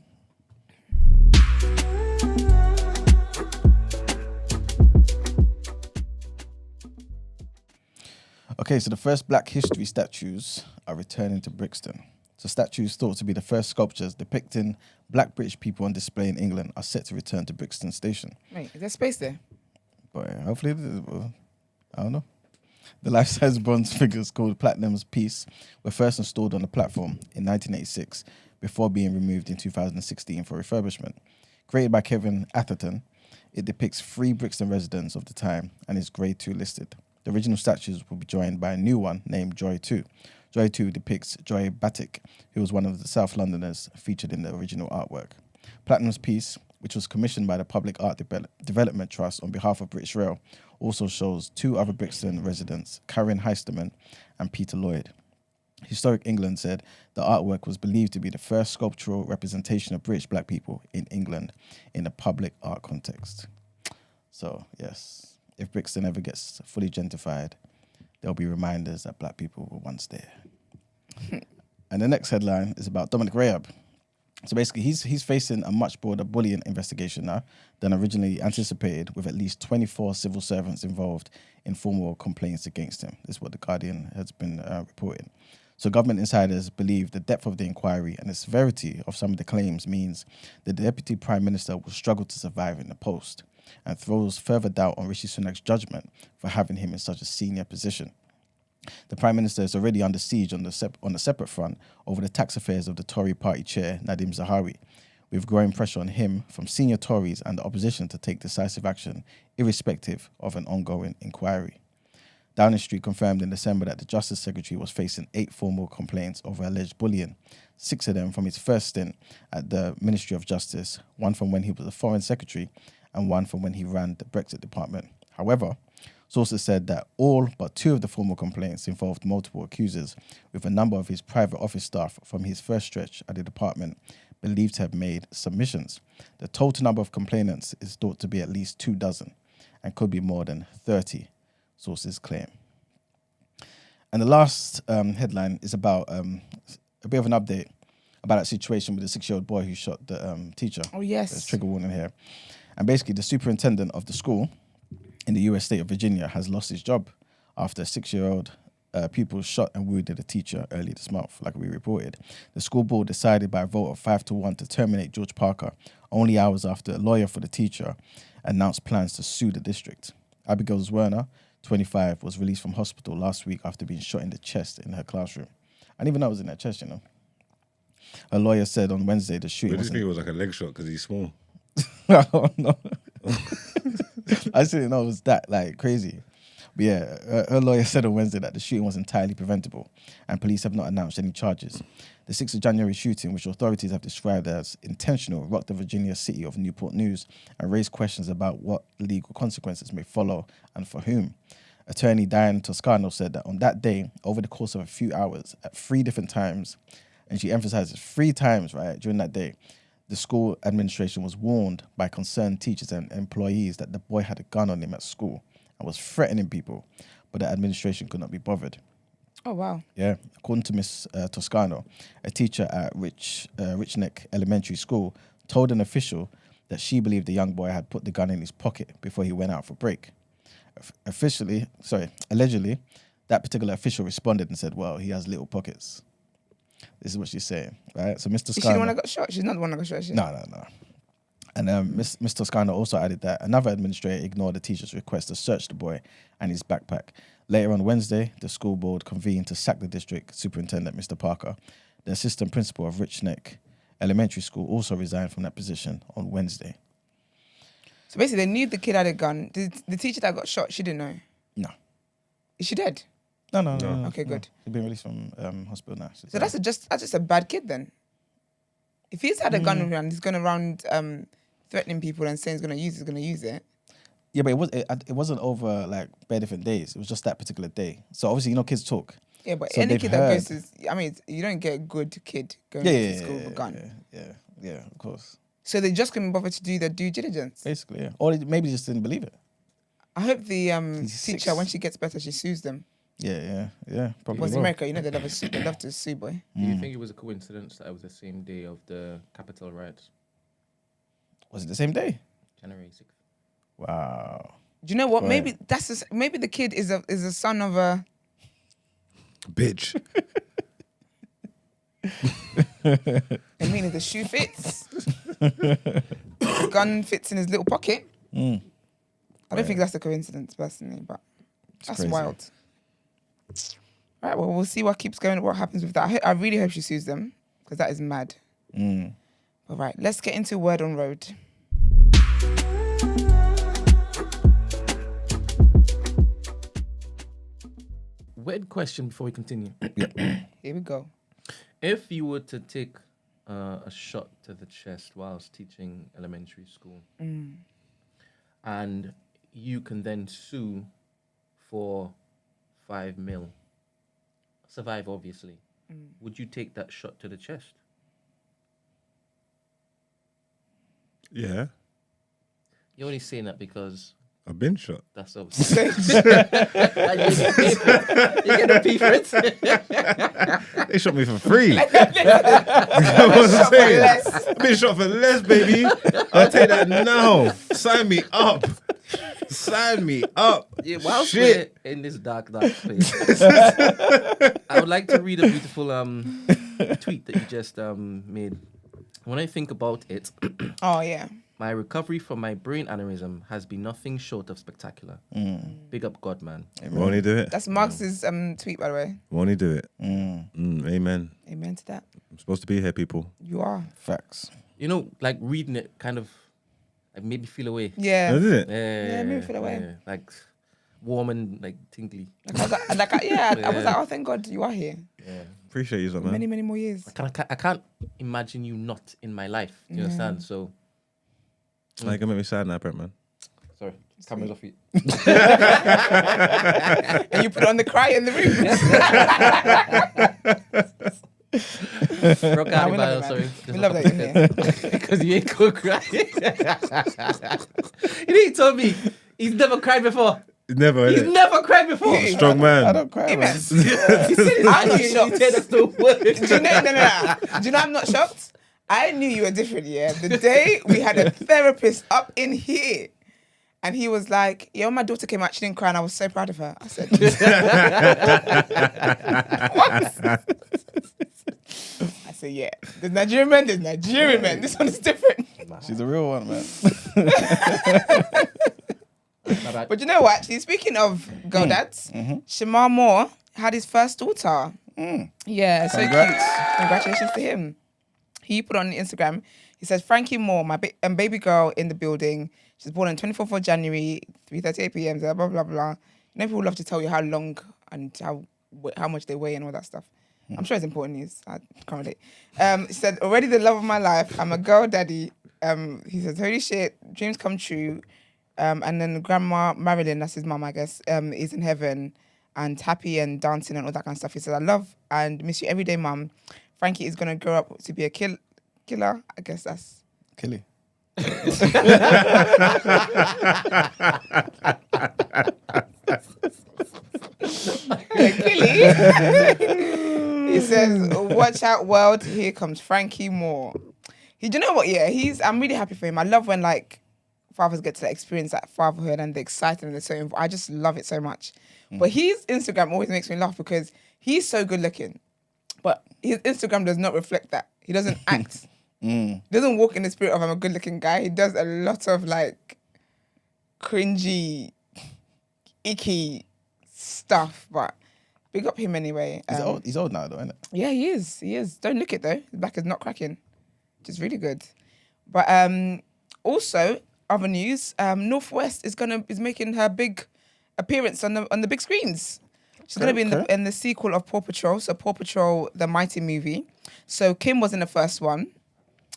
Okay, so the first Black history statues are returning to Brixton. So statues thought to be the first sculptures depicting Black British people on display in England are set to return to Brixton Station. Wait, is there space there? But hopefully, I don't know. The life-size bronze figures called Platinum's Piece were first installed on the platform in 1986 before being removed in 2016 for refurbishment. Created by Kevin Atherton, it depicts 3 Brixton residents of the time and is Grade 2 listed. The original statues will be joined by a new one named Joy 2. Joy 2 depicts Joy Batik, who was one of the South Londoners featured in the original artwork. Platinum's Piece, which was commissioned by the Public Art Development Trust on behalf of British Rail, also shows 2 other Brixton residents, Karen Heisterman and Peter Lloyd. Historic England said the artwork was believed to be the first sculptural representation of British Black people in England in a public art context. So, yes, if Brixton ever gets fully gentrified, there'll be reminders that Black people were once there. And the next headline is about Dominic Raab. So basically, he's facing a much broader bullying investigation now than originally anticipated, with at least 24 civil servants involved in formal complaints against him. This is what The Guardian has been reporting. So government insiders believe the depth of the inquiry and the severity of some of the claims means that the Deputy Prime Minister will struggle to survive in the post, and throws further doubt on Rishi Sunak's judgment for having him in such a senior position. The Prime Minister is already under siege on a separate front over the tax affairs of the Tory party chair, Nadhim Zahawi, with growing pressure on him from senior Tories and the opposition to take decisive action, irrespective of an ongoing inquiry. Downing Street confirmed in December that the Justice Secretary was facing 8 formal complaints over alleged bullying, 6 of them from his first stint at the Ministry of Justice, 1 from when he was a Foreign Secretary, and 1 from when he ran the Brexit department. However, sources said that all but 2 of the formal complaints involved multiple accusers, with a number of his private office staff from his first stretch at the department believed to have made submissions. The total number of complainants is thought to be at least 24 and could be more than 30, sources claim. And the last headline is about a bit of an update about that situation with the 6-year-old boy who shot the teacher. Oh, yes. There's trigger warning here. And basically, the superintendent of the school in the US state of Virginia has lost his job after a 6-year-old pupil shot and wounded a teacher early this month, like we reported. The school board decided by a vote of 5-1 to terminate George Parker only hours after a lawyer for the teacher announced plans to sue the district. Abigail Werner, 25, was released from hospital last week after being shot in the chest in her classroom. I didn't even know it was in her chest, you know. Her lawyer said on Wednesday the shooting This nigga was like a leg shot because he's small. Oh, no. I just didn't know it was that crazy. But yeah, her lawyer said on Wednesday that the shooting was entirely preventable and police have not announced any charges. The 6th of January shooting, which authorities have described as intentional, rocked the Virginia city of Newport News and raised questions about what legal consequences may follow and for whom. Attorney Diane Toscano said that on that day, over the course of a few hours, at 3 different times, and she emphasizes 3 times, right, during that day, the school administration was warned by concerned teachers and employees that the boy had a gun on him at school and was threatening people, but the administration could not be bothered. Oh, wow. Yeah. According to Miss Toscano, a teacher at Richneck Elementary School told an official that she believed the young boy had put the gun in his pocket before he went out for break. Allegedly, that particular official responded and said, well, he has little pockets. This is what she's saying, right? So Mr. Toscano... Is she the one that got shot? She's not the one that got shot, is she? No. And Ms. Toscano also added that another administrator ignored the teacher's request to search the boy and his backpack. Later on Wednesday, the school board convened to sack the district superintendent, Mr. Parker. The assistant principal of Richneck Elementary School also resigned from that position on Wednesday. So basically, they knew the kid had a gun. The teacher that got shot, she didn't know? No. Is she dead? No. Okay, good. She's been released from hospital now. So that's just a bad kid then? If he's had a gun around, he's going around threatening people and saying he's going to use it. Yeah, but it wasn't over like bare different days. It was just that particular day. So obviously, kids talk. Yeah, but so any kid that goes to, you don't get a good kid going to school with a gun. Yeah, of course. So they just couldn't bother to do their due diligence. Basically, yeah. Or maybe just didn't believe it. I hope the teacher, when she gets better, she sues them. Yeah. Probably. Because America, they love to sue, boy. Do you think it was a coincidence that it was the same day of the Capitol riots? Was it the same day? January 6th. Wow. Do you know what? Right. Maybe the kid is a son of a bitch. I mean, if the shoe fits, the gun fits in his little pocket. I don't think that's a coincidence, personally, but that's crazy. wild. Right, well, we'll see what keeps going, what happens with that. I really hope she sues them, because that is mad. All right, let's get into Word on Road. Weird question before we continue. Here we go. If you were to take a shot to the chest whilst teaching elementary school, and you can then sue for 5 mil, survive obviously, would you take that shot to the chest? Yeah. You're only saying that because I've been shot. that's obviously. You get a pee for it. They shot me for free. You know what I'm saying? I've been shot for less, baby. I'll take that now. Sign me up. Sign me up. Yeah, whilst Shit. we're in this dark place, I would like to read a beautiful tweet that you just made. When I think about it, Oh, yeah. my recovery from my brain aneurysm has been nothing short of spectacular. Big up God, man. Won't he do it? That's Marx's tweet, by the way. Won't he do it? Amen. Amen to that. I'm supposed to be here, people. You are. Facts. Like reading it kind of like made me feel away. Yeah. Is it? Yeah, made me feel away. Yeah, like warm and like tingly. I was like, oh, thank God you are here. Yeah. Appreciate you, man. Many, many more years. I can't imagine you not in my life. Do you understand? So, Like, you can make me sad now, man. sorry, camera's off you. And you put on the cry in the room. Rock We out, love it, sorry. man. We love that you're here. Because you ain't go cry. He told me he's never cried before. Never, He's innit? never cried before. Strong man. I don't cry, man. Amen. He said I'm not he shocked. said that's the word. Do you know? No. Do you know I'm not shocked? I knew you were different, yeah. The day we had a therapist up in here, and he was like, "Yo, my daughter came out, she didn't cry, and I was so proud of her." I said, "What?" I said, "Yeah, there's Nigerian men. This one is different." She's a real one, man. My bad. But you know what? Actually, speaking of girldads, Shemar Moore had his first daughter. Yeah, so cute. Congratulations to him. He put on Instagram, he says, Frankie Moore, my baby girl in the building. She's born on 24th of January, 3:38 p.m., blah, blah, blah, blah. You know, people love to tell you how long and how much they weigh and all that stuff. I'm sure it's important news. I can't relate. He said, already the love of my life. I'm a girl daddy. He says, holy shit, dreams come true. And then Grandma Marilyn, that's his mum, I guess, is in heaven and happy and dancing and all that kind of stuff. He said, I love and miss you every day, mum. Frankie is going to grow up to be a killer. I guess that's... Killy. He says, watch out, world. Here comes Frankie Moore. Do you know what? Yeah, I'm really happy for him. I love when, like, fathers get to experience that fatherhood and they're excited and they're so involved. I just love it so much. But his Instagram always makes me laugh because he's so good looking. But his Instagram does not reflect that. He doesn't act. He doesn't walk in the spirit of I'm a good looking guy. He does a lot of like cringy, icky stuff. But big up him anyway. He's old now, though, isn't it? Yeah, he is. Don't look it though. His back is not cracking. Which is really good. But also, other news, Northwest is making her big appearance on the big screens. She's going to be in the sequel of Paw Patrol, so Paw Patrol, the Mighty movie. So Kim was in the first one.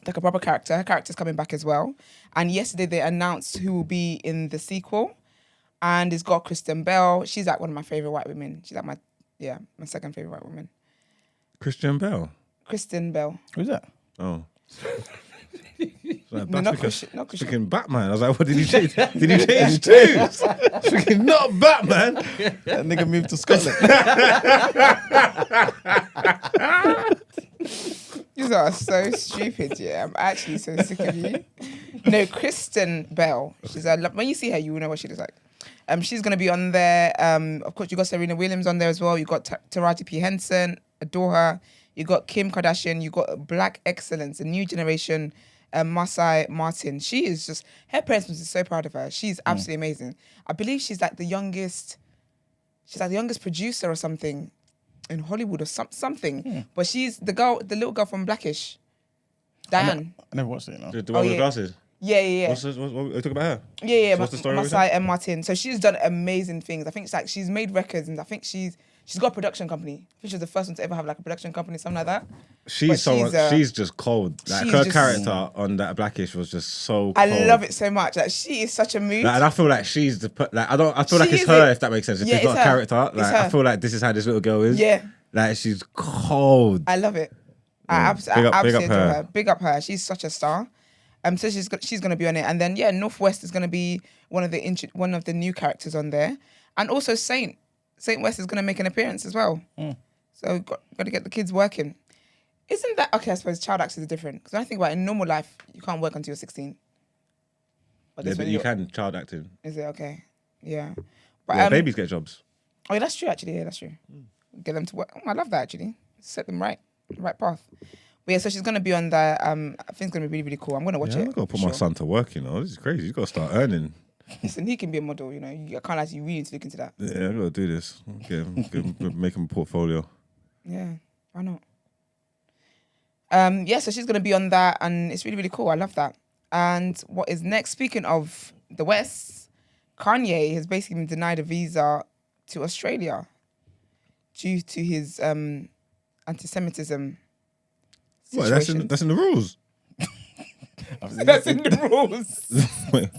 like a proper character. Her character's coming back as well. And yesterday they announced who will be in the sequel. And it's got Kristen Bell. She's like one of my favorite white women. She's like my second favorite white woman. Christian Bell. Kristen Bell. Who's that? Oh. Like No, not Christian. Christian. Not Christian. Freaking Batman. I was like, what did he change? Did he change too? Freaking not Batman. That nigga moved to Scotland. You are so stupid, yeah. I'm actually so sick of you. No, Kristen Bell. She's when you see her, you will know what she looks like. She's gonna be on there. Of course, you got Serena Williams on there as well. You got Taraji P Henson, adore her. You got Kim Kardashian. You got Black Excellence, a new generation. Masai Martin. She is just, her parents must be so proud of her. She's absolutely amazing. I believe she's like the youngest. She's like the youngest producer or something in Hollywood or something. But she's the little girl from Blackish. Diane. I never watched it, no. The one with the glasses? Yeah. What are you talking about her? Yeah. So what's the story with Masai and Martin. So she's done amazing things. I think it's like she's made records and I think she's got a production company. I think she's the first one to ever have like a production company, something like that. She's just cold. Like her character on that Blackish was just so cold. I love it so much. Like she is such a mood. Like, and I feel like she's I feel like it's her, if that makes sense. If it's not a character, like I feel like this is how this little girl is. Yeah. Like she's cold. I love it. I absolutely adore her. Big up her. She's such a star. So she's gonna be on it, and then Northwest is gonna be one of the new characters on there, and also Saint West is gonna make an appearance as well. So got to get the kids working. Isn't that okay? I suppose child actors are different because when I think about it, in normal life you can't work until you're 16. But you can child acting. Is it okay? Yeah. But babies get jobs. Oh, yeah, that's true. Actually, yeah, that's true. Get them to work. Oh, I love that actually. Set them right path. But yeah, so she's gonna be on that. I think it's gonna be really, really cool. I'm gonna watch it. I've got to put my son to work. You know, this is crazy. You got to start earning. Listen, he can be a model. You know, I can't actually really need to look into that. Yeah, I got to do this. Okay, make him a portfolio. Yeah, why not? So she's gonna be on that, and it's really, really cool. I love that. And what is next? Speaking of the West, Kanye has basically been denied a visa to Australia due to his anti-Semitism. What? That's in the rules. That's in the rules. Wait.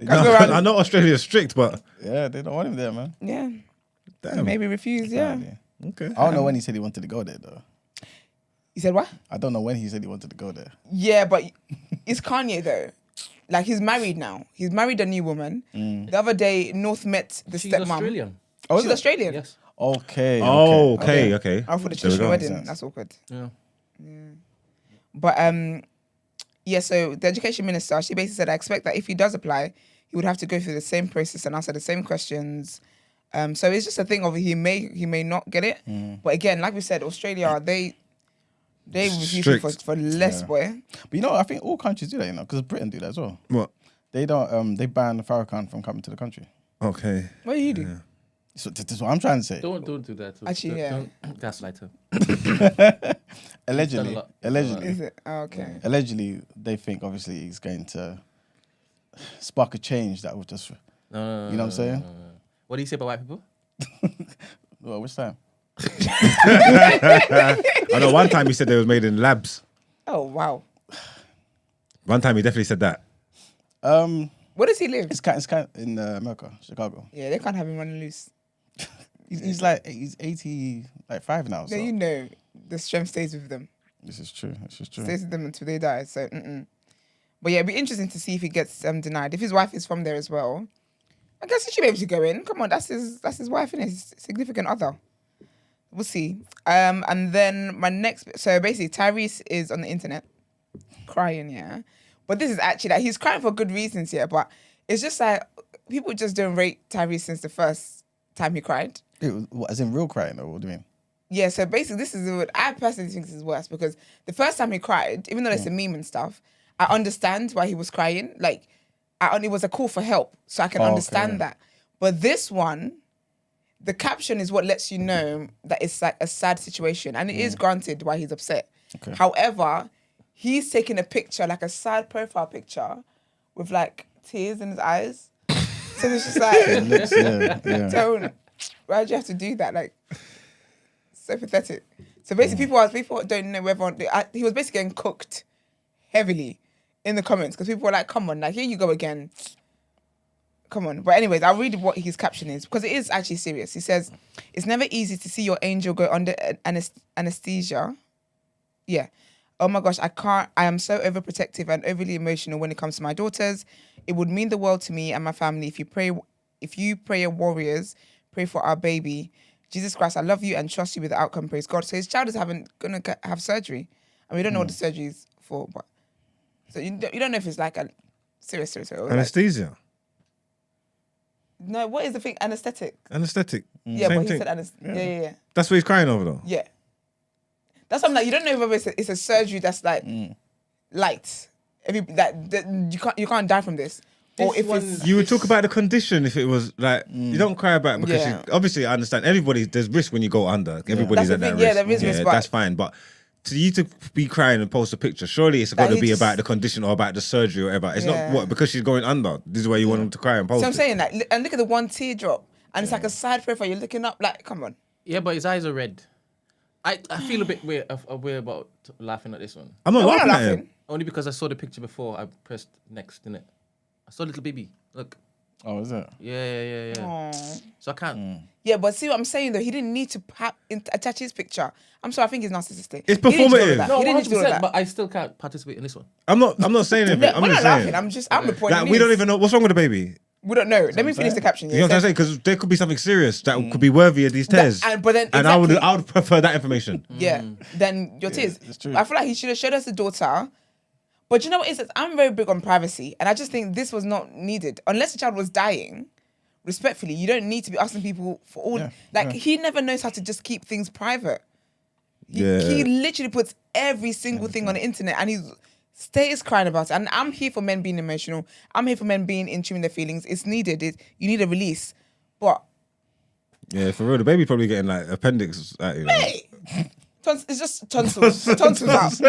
I know Australia's strict, but yeah, they don't want him there, man. Yeah, damn. Maybe refuse. Yeah. Okay. I don't know when he said he wanted to go there, though. You said what? I don't know when he said he wanted to go there. Yeah, but it's Kanye though. Like he's married now. He's married a new woman. The other day, North met the She's stepmom. Australian. Oh, she's Australian. Yes. Okay. Okay. Oh, for the traditional wedding. That's awkward. Yeah. But so the education minister, she basically said, I expect that if he does apply, he would have to go through the same process and answer the same questions. So it's just a thing of he may not get it. But again, like we said, Australia, they refuse people for less, boy. But I think all countries do that, because Britain do that as well. What? They don't. They ban Farrakhan from coming to the country. Okay. What do you do? Yeah. So that's what I'm trying to say. Don't do that. Actually, don't gaslight her. Allegedly. Is it? Oh, okay. Allegedly, they think obviously he's going to spark a change that will just. No, you know what I'm saying? What do you say about white people? Well, which time? I know one time he said they was made in labs. Oh wow. One time he definitely said that. Where does he live? It's kind of in America, Chicago. Yeah, they can't have him running loose. He's 85 now. So. Then you know the strength stays with them. This is true. Stays with them until they die. So, But yeah, it'd be interesting to see if he gets denied. If his wife is from there as well, I guess he should be able to go in. Come on, that's his wife and his significant other. We'll see. And then my next, so basically Tyrese is on the internet crying, yeah. But this is actually like he's crying for good reasons, yeah. But it's just like people just don't rate Tyrese since the first time he cried. What, as in real crying, or what do you mean? Yeah, so basically this is what I personally think is worse because the first time he cried, even though it's a meme and stuff, I understand why he was crying. Like, it was a call for help, so I can understand that. But this one, the caption is what lets you know that it's like a sad situation. And it is granted why he's upset. Okay. However, he's taking a picture, like a sad profile picture, with like tears in his eyes. So it's just like, don't, why'd you have to do that? Like, so pathetic. So basically, people don't know whether he was basically getting cooked heavily in the comments because people were like, come on, like, here you go again. Come on. But anyways, I'll read what his caption is because it is actually serious. He says, it's never easy to see your angel go under anesthesia. Yeah. Oh my gosh, I am so overprotective and overly emotional when it comes to my daughters. It would mean the world to me and my family if you prayer warriors pray for our baby. Jesus Christ, I love you and trust you with the outcome. Praise God. So his child is gonna have surgery. And we don't know what the surgery is for, but so you don't know if it's like a serious or Anesthesia. Like, no, what is the thing? Anesthetic. Anesthetic. Yeah, Same but he thing. said anesthetic. Yeah. That's what he's crying over, though. Yeah. That's something like you don't know whether it's a surgery that's like light. You can't die from this. Or if it's you would talk about the condition if it was like you don't cry about it because obviously I understand there's risk when you go under. Everybody's at that risk. Yeah, there is risk. That's fine, but to you to be crying and post a picture, surely it's got to be about the condition or about the surgery or whatever. It's not because she's going under. This is why you want him to cry and post. So I'm saying like, and look at the one teardrop, and it's like a side profile. You're looking up, like, come on. Yeah, but his eyes are red. I feel a bit weird about laughing at this one. I'm not laughing at him. Only because I saw the picture before I pressed next, innit? I saw little baby. Look. Oh, is it? Yeah. Aww. So I can't. Yeah, but see what I'm saying though? He didn't need to attach his picture. I'm sorry, I think he's narcissistic. It's performative. No, he didn't do that. but I still can't participate in this one. I'm not saying anything. I'm We're just not saying. laughing. I'm reporting. Like, we don't even know what's wrong with the baby. We don't know. Let me finish the caption. You know what I'm saying? Because there could be something serious that could be worthy of these tears. And I would prefer that information. Yeah. Then your tears. It's true. I feel like he should have showed us the daughter. But you know what it is? I'm very big on privacy. And I just think this was not needed. Unless the child was dying, respectfully, you don't need to be asking people for all... He never knows how to just keep things private. He literally puts every single thing on the internet and he stays crying about it. And I'm here for men being emotional. I'm here for men being in tune with their feelings. It's needed. You need a release. But... Yeah, for real. The baby probably getting like appendix... Hey! It's just tonsils. Tonsils out.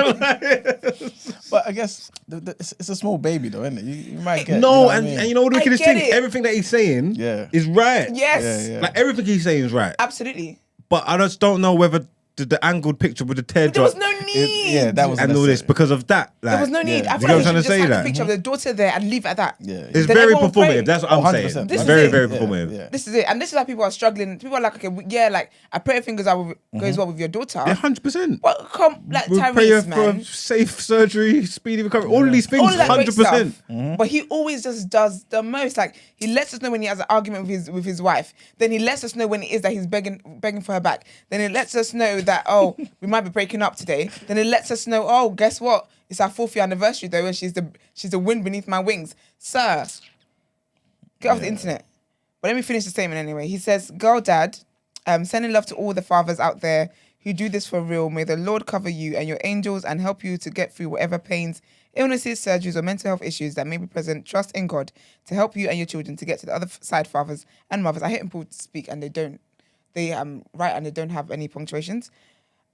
But I guess it's a small baby though, isn't it? You might get... No, and you know what the wickedest thing? Everything that he's saying is right. Yes. Yeah. Like everything he's saying is right. Absolutely. But I just don't know whether the angled picture with the teardrop... There was no need. That was and all this because of that. Like, there was no need. I you thought know like what I'm trying to say? Just That have a picture of the daughter there and leave it at that. Yeah. It's Then very everyone performative. pray. That's what I'm saying. 100%. It's very performative. Yeah. This is it. And this is why people are struggling. People are like, okay, like, I pray fingers goes well with your daughter. Yeah, 100%. But like We'll pray Tyrese, for man. safe surgery, speedy recovery, all of these things, All of that great 100%. stuff. But he always just does the most. Like, he lets us know when he has an argument with his wife. Then he lets us know when it is that he's begging for her back. Then he lets us know that, oh, we might be breaking up today. Then it lets us know, oh, guess what? It's our 4th year anniversary though, and she's the wind beneath my wings. Sir, get off the internet. But let me finish the statement anyway. He says, girldad, sending love to all the fathers out there who do this for real. May the Lord cover you and your angels and help you to get through whatever pains, illnesses, surgeries, or mental health issues that may be present. Trust in God to help you and your children to get to the other side, fathers and mothers. I hate when people speak and they don't. They write and they don't have any punctuations.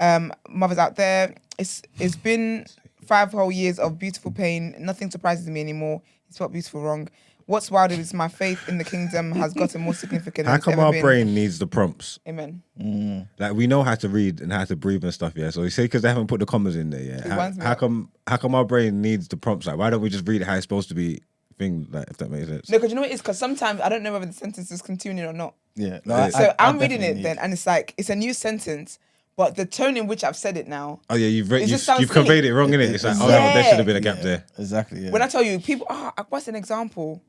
Mothers out there, it's been 5 whole years of beautiful pain. Nothing surprises me anymore. He spelled beautiful wrong. What's wilder is my faith in the kingdom has gotten more significant. How come our brain needs the prompts? Amen. Like we know how to read and how to breathe and stuff, yeah. So you say because they haven't put the commas in there, yeah. How come our brain needs the prompts? Like why don't we just read it how it's supposed to be? Thing like if that makes sense. No, because you know what it is? Because sometimes I don't know whether the sentence is continuing or not. Yeah. No, so I'm reading it then, and it's like it's a new sentence. But the tone in which I've said it now... Oh, yeah, you've conveyed it wrong, innit? It's like, there should have been a gap there. Exactly, yeah. When I tell you, people... what's an example?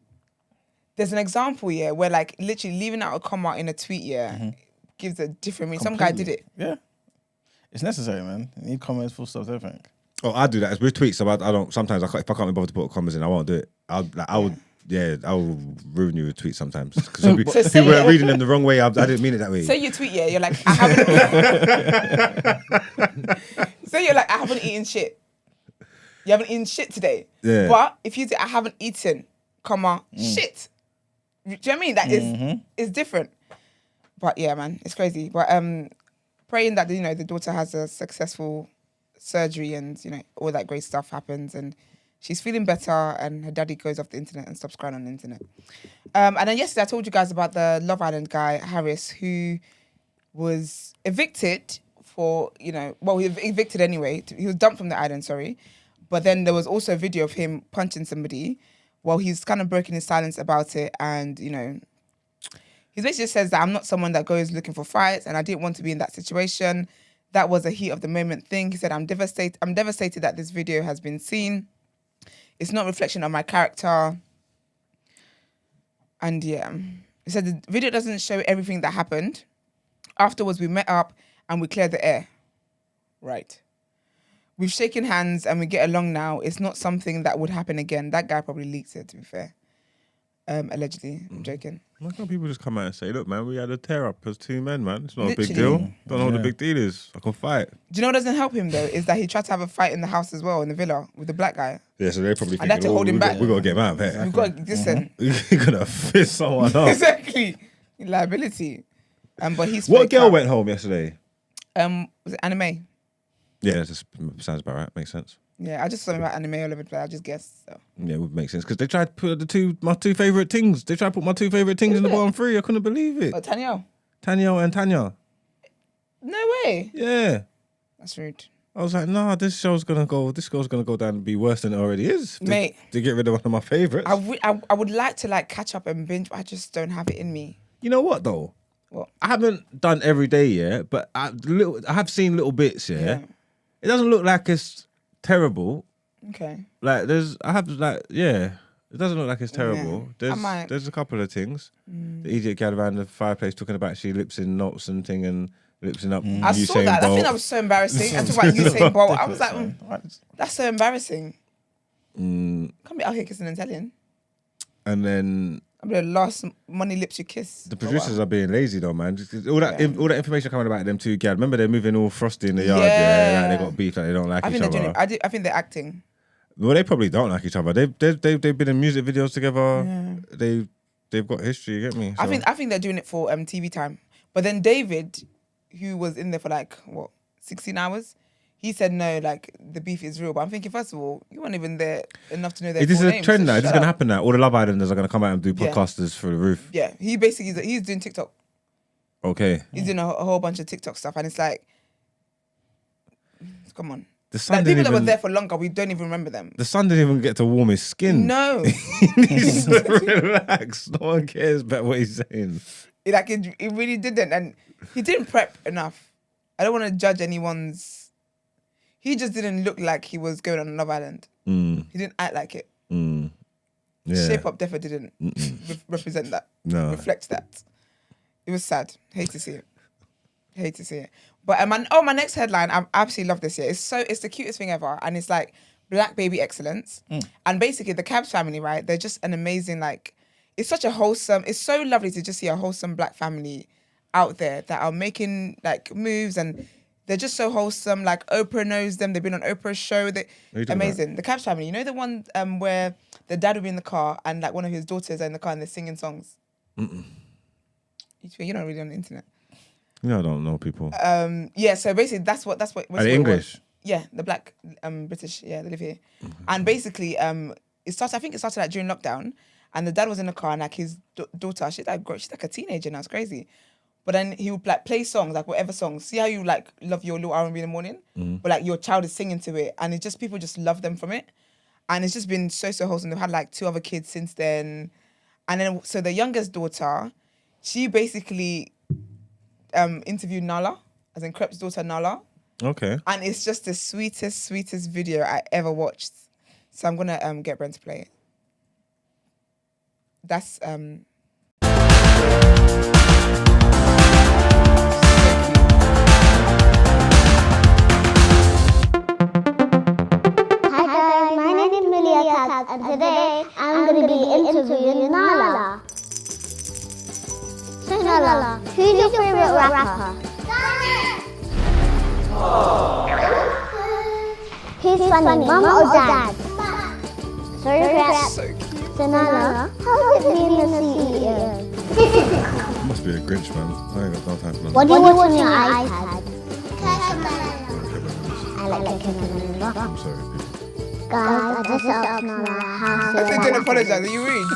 There's an example, yeah, where like literally leaving out a comma in a tweet, gives a different meaning. Some guy did it. Yeah. It's necessary, man. You need comments, full stops, everything. Oh, I do that. It's with tweets. Sometimes if I can't be bothered to put commas in, I won't do it. I will ruin you with tweets sometimes. Because people are reading them the wrong way. I didn't mean it that way. Say you tweet, you're like, I haven't eaten shit. You haven't eaten shit today. Yeah. But if you say, I haven't eaten, shit. Do you know what I mean? That is different. But yeah, man, it's crazy. But praying that, the daughter has a successful surgery and, all that great stuff happens and she's feeling better and her daddy goes off the internet and stops crying on the internet. And then yesterday I told you guys about the Love Island guy, Harris, who was evicted for, he was evicted anyway. He was dumped from the island, sorry. But then there was also a video of him punching somebody while he's kind of broken his silence about it. And, you know, he basically says that I'm not someone that goes looking for fights and I didn't want to be in that situation. That was a heat of the moment thing. He said, I'm devastated that this video has been seen. It's not a reflection of my character. And yeah, he said the video doesn't show everything that happened. Afterwards, we met up and we cleared the air. Right. We've shaken hands and we get along now. It's not something that would happen again. That guy probably leaked it, to be fair. Allegedly. I'm joking. Why can't people just come out and say, look, man, we had a tear up as two men, man. It's not Literally. a big deal. Don't know what the big deal is. I can fight. Do you know what doesn't help him, though? Is that he tried to have a fight in the house as well, in the villa, with the black guy. Yeah, so they probably think, had to hold him back. We got to get him out of here. We've got to, listen. You're going to fist someone up. Exactly. Liability. But he's What girl went home yesterday? Was it Anime? Yeah, that just sounds about right. Makes sense. Yeah, I just saw something about Anime all over the place. I just guessed. So. Yeah, it would make sense. Because they tried to put my two favourite things. They tried to put my two favourite things in the bottom three. I couldn't believe it. Oh, Tanya? Tanya and Tanya. No way. Yeah. That's rude. I was like, nah, this girl's gonna go down and be worse than it already is. Mate. To get rid of one of my favourites. I would like to like catch up and binge, but I just don't have it in me. You know what though? What? I haven't done every day yet, but I have seen little bits, yeah. It doesn't look like it's terrible. Okay. Like it doesn't look like it's terrible. There's a couple of things. The idiot gal around the fireplace talking about she lips in notes and thing and lips in up. I saw that. I think that was so embarrassing. I talk about Usain Bolt. I was like, that's so embarrassing. Can't be out here kissing and telling. And then I'm the last money lips you kiss. the producers are being lazy though, man. All that information coming about them two gal. Remember they're moving all frosty in the yard. Yeah, like they got beef, like they don't like each other. I think they're acting. Well, they probably don't like each other. They've been in music videos together. Yeah. They've got history. You get me? So. I think they're doing it for TV time. But then David, who was in there for 16 hours, he said no, like the beef is real. But I'm thinking, first of all, you weren't even there enough to know their It is full a names, trend so now. It's gonna happen now. All the Love Islanders are gonna come out and do podcasters through the roof. Yeah, he basically he's doing TikTok. Okay. He's doing a whole bunch of TikTok stuff, and it's like, come on. The sun People that were there for longer, we don't even remember them. The sun didn't even get to warm his skin. No. He needs to relax. No one cares about what he's saying. It really didn't. And he didn't prep enough. I don't want to judge anyone's... He just didn't look like he was going on Love Island. He didn't act like it. Yeah. Shape Up Defo didn't represent that. No. Reflect that. It was sad. Hate to see it. But my next headline, I absolutely love this. It's the cutest thing ever, and it's like black baby excellence. And basically, the Kabs family, right? They're just an amazing It's such a wholesome. It's so lovely to just see a wholesome black family out there that are making moves, and they're just so wholesome. Like Oprah knows them. They've been on Oprah's show. Amazing. The Kabs family. You know the one where the dad will be in the car and one of his daughters are in the car and they're singing songs. You're not really on the internet. No, I don't know people. Yeah, so basically that's what Are they English? Yeah, the black British, they live here. And basically I think it started during lockdown, and the dad was in the car and his daughter, she's like a teenager now, it's crazy. But then he would play songs, whatever songs. See how you love your little R&B in the morning? But your child is singing to it, and it's just people just love them from it. And it's just been so wholesome. They've had 2 other kids since then. And then so the youngest daughter, she basically interviewed Nala, as in Crep's daughter Nala. Okay. And it's just the sweetest video I ever watched. So I'm gonna get Brent to play it. That's Hi guys, my name is Maliya Kabs, and today I'm going to be interviewing Nala. So Nala, who's your favorite rapper? Who's funny, mum or dad? Sorry, Crap. So Nala, how is it being the CEO? Must be a Grinch, man. I ain't got no time for that. What do you watch on your iPad? I like Cocomelon. I'm sorry, people. Guys, I just asked Nala how I didn't apologise. Are you rude?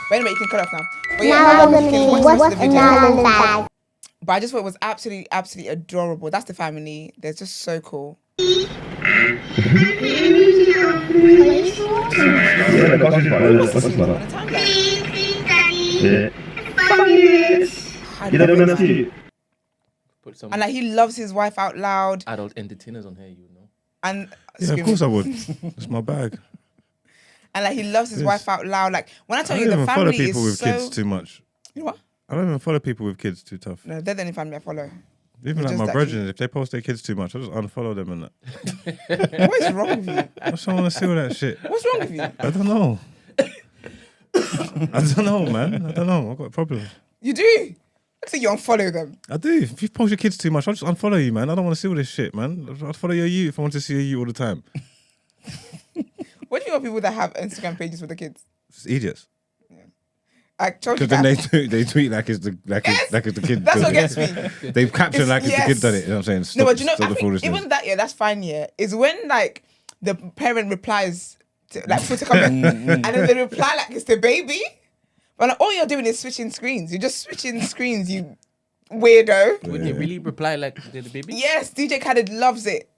But anyway, you can cut off now. But now I'm going to see what's in Nala's bag. But I just thought it was absolutely, absolutely adorable. That's the family. They're just so cool. And like he loves his wife out loud. Adult entertainers on here, you know. And yeah, of course I would. It's my bag. And like he loves his wife out loud. Like when I tell you don't the even follow family people is with so... kids too much. You know what? I don't even follow people with kids too tough. No, they're the only family I follow. Even like my brethren, if they post their kids too much, I just unfollow them and that. What is wrong with you? I just don't want to see all that shit. What's wrong with you? I don't know. I don't know, man. I don't know. I've got a problem. You do? I think you unfollow them. I do. If you post your kids too much, I'll just unfollow you, man. I don't want to see all this shit, man. I'll follow your you if I want to see you all the time. What do you want people that have Instagram pages with the kids? It's idiots. Because then they tweet like it's the kid. That's what gets me. They caption like it's the kid done it. You know what I'm saying? No, but you know, I think even that, that's fine. Yeah, is when like the parent replies to like put a comment and then they reply like it's the baby. But like, all you're doing is switching screens. You're just switching screens, you weirdo. Would they really reply like the baby? Yes, DJ Khaled loves it.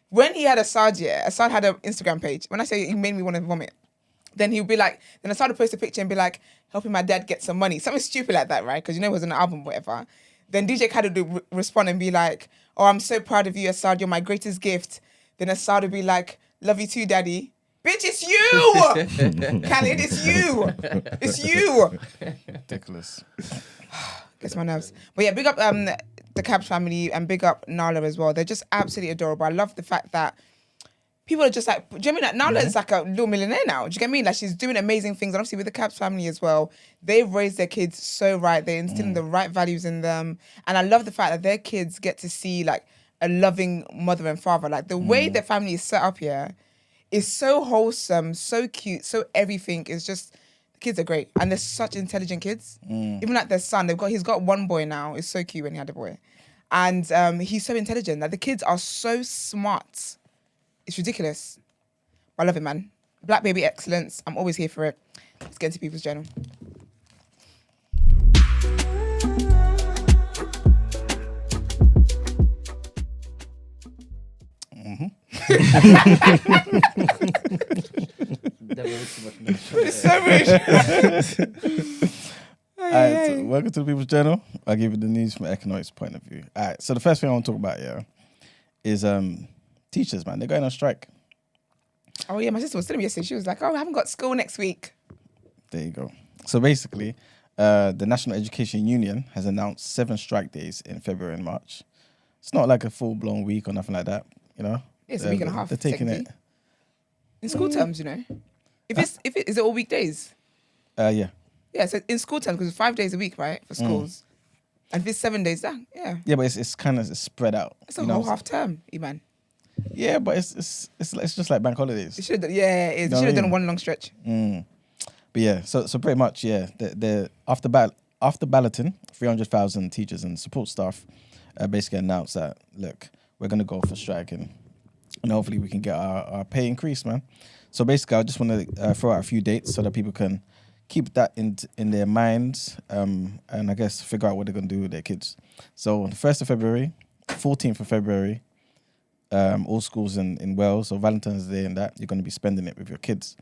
When he had Assad had an Instagram page. When I say he made me want to vomit, then he'll be like, then Assad would post a picture and be like, helping my dad get some money. Something stupid like that, right? Because you know it was an album, whatever. Then DJ Khaled would respond and be like, oh, I'm so proud of you, Assad. You're my greatest gift. Then Assad would be like, love you too, daddy. Bitch, it's you! Khaled, it's you! It's you! Ridiculous. Gets my nerves. But yeah, big up the Kabs family and big up Nala as well. They're just absolutely adorable. I love the fact that people are just like, do you know what I mean? Like, Nala is like a little millionaire now. Do you get me? Like, she's doing amazing things. And obviously with the Kabs family as well, they've raised their kids so right. They're instilling the right values in them. And I love the fact that their kids get to see like a loving mother and father. Like the way their family is set up here is so wholesome, so cute, so everything is just, the kids are great. And they're such intelligent kids. Even like their son, he's got one boy now. It's so cute when he had a boy. And he's so intelligent. Like the kids are so smart. It's ridiculous. I love it, man. Black baby excellence. I'm always here for it. Let's get into People's Journal. It's so rude. All right, so welcome to the People's Journal. I'll give you the news from an economics point of view. All right, so the first thing I want to talk about, is teachers, man. They're going on strike. Oh, yeah, my sister was telling me yesterday. She was like, oh, I haven't got school next week. There you go. So basically, the National Education Union has announced 7 strike days in February and March. It's not like a full-blown week or nothing like that, you know? It's a week and a half. They're taking it. In school terms, you know. Is it all weekdays? Yeah. Yeah, so in school terms, because it's 5 days a week, right, for schools. And if it's 7 days, yeah. Yeah, but it's kind of spread out. It's a whole half term, Iman. Yeah, but it's just like bank holidays. It should have done one long stretch. But yeah, so pretty much, yeah. The after balloting, 300,000 teachers and support staff basically announced that, look, we're gonna go for strike and hopefully we can get our pay increase, man. So basically, I just want to throw out a few dates so that people can keep that in their minds, and I guess figure out what they're gonna do with their kids. So on the 1st of February, 14th of February, all schools in Wales, so Valentine's Day and that, you're gonna be spending it with your kids.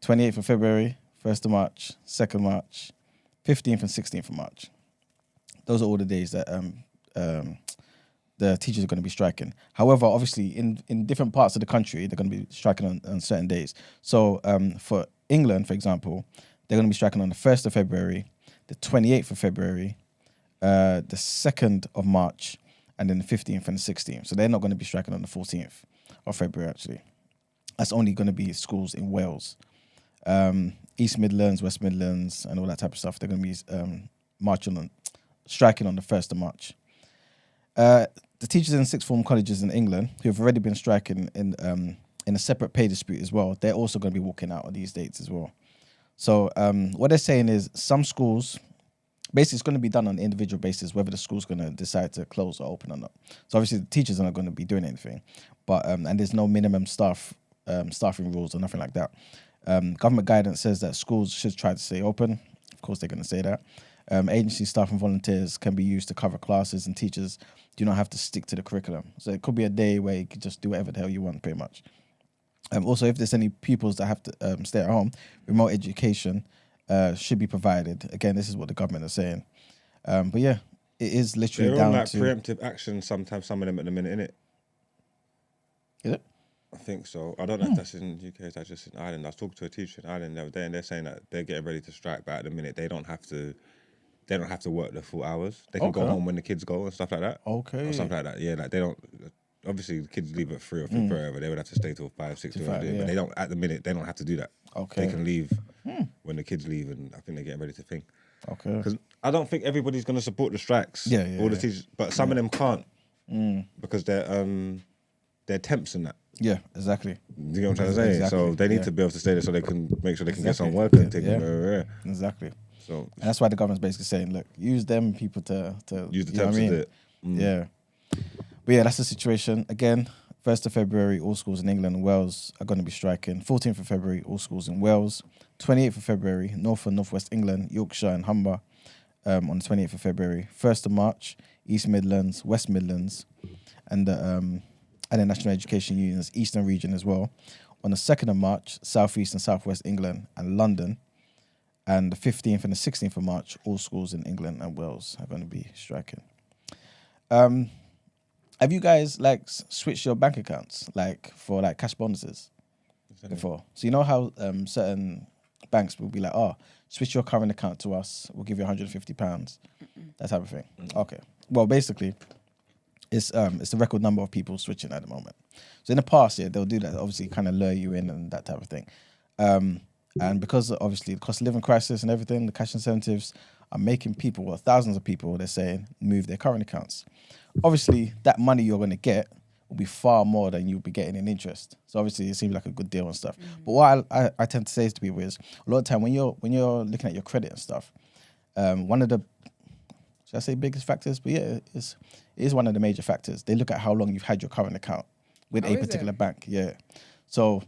28th of February, 1st of March, 2nd March, 15th and 16th of March. Those are all the days that the teachers are going to be striking. However, obviously, in different parts of the country, they're going to be striking on certain days. So for England, for example, they're going to be striking on the 1st of February, the 28th of February, the 2nd of March, and then the 15th and the 16th. So they're not going to be striking on the 14th of February, actually. That's only going to be schools in Wales. East Midlands, West Midlands, and all that type of stuff. They're going to be striking on the 1st of March. The teachers in sixth form colleges in England, who have already been striking in a separate pay dispute as well, they're also going to be walking out on these dates as well. So what they're saying is some schools, basically it's going to be done on an individual basis, whether the school's going to decide to close or open or not. So obviously the teachers are not going to be doing anything, but and there's no minimum staffing rules or nothing like that. Government guidance says that schools should try to stay open. Of course, they're going to say that. Agency staff and volunteers can be used to cover classes, and teachers do not have to stick to the curriculum. So it could be a day where you could just do whatever the hell you want, pretty much. Also, if there's any pupils that have to stay at home, remote education should be provided. Again, this is what the government is saying. But yeah, it is literally They're down on like to preemptive action sometimes, some of them at the minute, innit? Is it? I think so. I don't know if that's in the UK, that's just in Ireland. I was talking to a teacher in Ireland the other day, and they're saying that they're getting ready to strike, but at the minute they don't have to work the full hours. They can go home when the kids go and stuff like that. Okay. Or something like that. Yeah, like they don't. Obviously, the kids leave at 3 or 3 forever. They would have to stay till 5, 6 5, but they don't. At the minute, they don't have to do that. Okay. They can leave when the kids leave, and I think they're getting ready to think. Okay. Because I don't think everybody's going to support the strikes. All the teachers, but some of them can't because they're temps and that. Yeah, exactly. You know what I'm trying to say? Exactly. So they need to be able to stay there so they can make sure they can get some work and take them. Exactly. So and that's why the government's basically saying, look, use them people to use the you know temps what I mean? to do it. Yeah. But yeah, that's the situation. Again, 1st of February, all schools in England and Wales are going to be striking. 14th of February, all schools in Wales. 28th of February, North and Northwest England, Yorkshire and Humber on the 28th of February. 1st of March, East Midlands, West Midlands, and the National Education Union's Eastern region as well. On the 2nd of March, South East and South West England and London. And the 15th and the 16th of March, all schools in England and Wales are going to be striking. Have you guys switched your bank accounts for cash bonuses before? So you know how certain banks will be like, oh, switch your current account to us, we'll give you £150, that type of thing. Okay. Well, basically, it's the record number of people switching at the moment. So in the past, yeah, they'll do that, obviously kind of lure you in and that type of thing. And because obviously the cost of living crisis and everything, the cash incentives are making people, well, thousands of people, they're saying, move their current accounts. Obviously, that money you're going to get will be far more than you'll be getting in interest. So obviously, it seems like a good deal and stuff. But what I tend to say to people is, a lot of the time when you're looking at your credit and stuff, one of the, should I say biggest factors? But yeah, it is one of the major factors. They look at how long you've had your current account with a particular bank. Yeah. So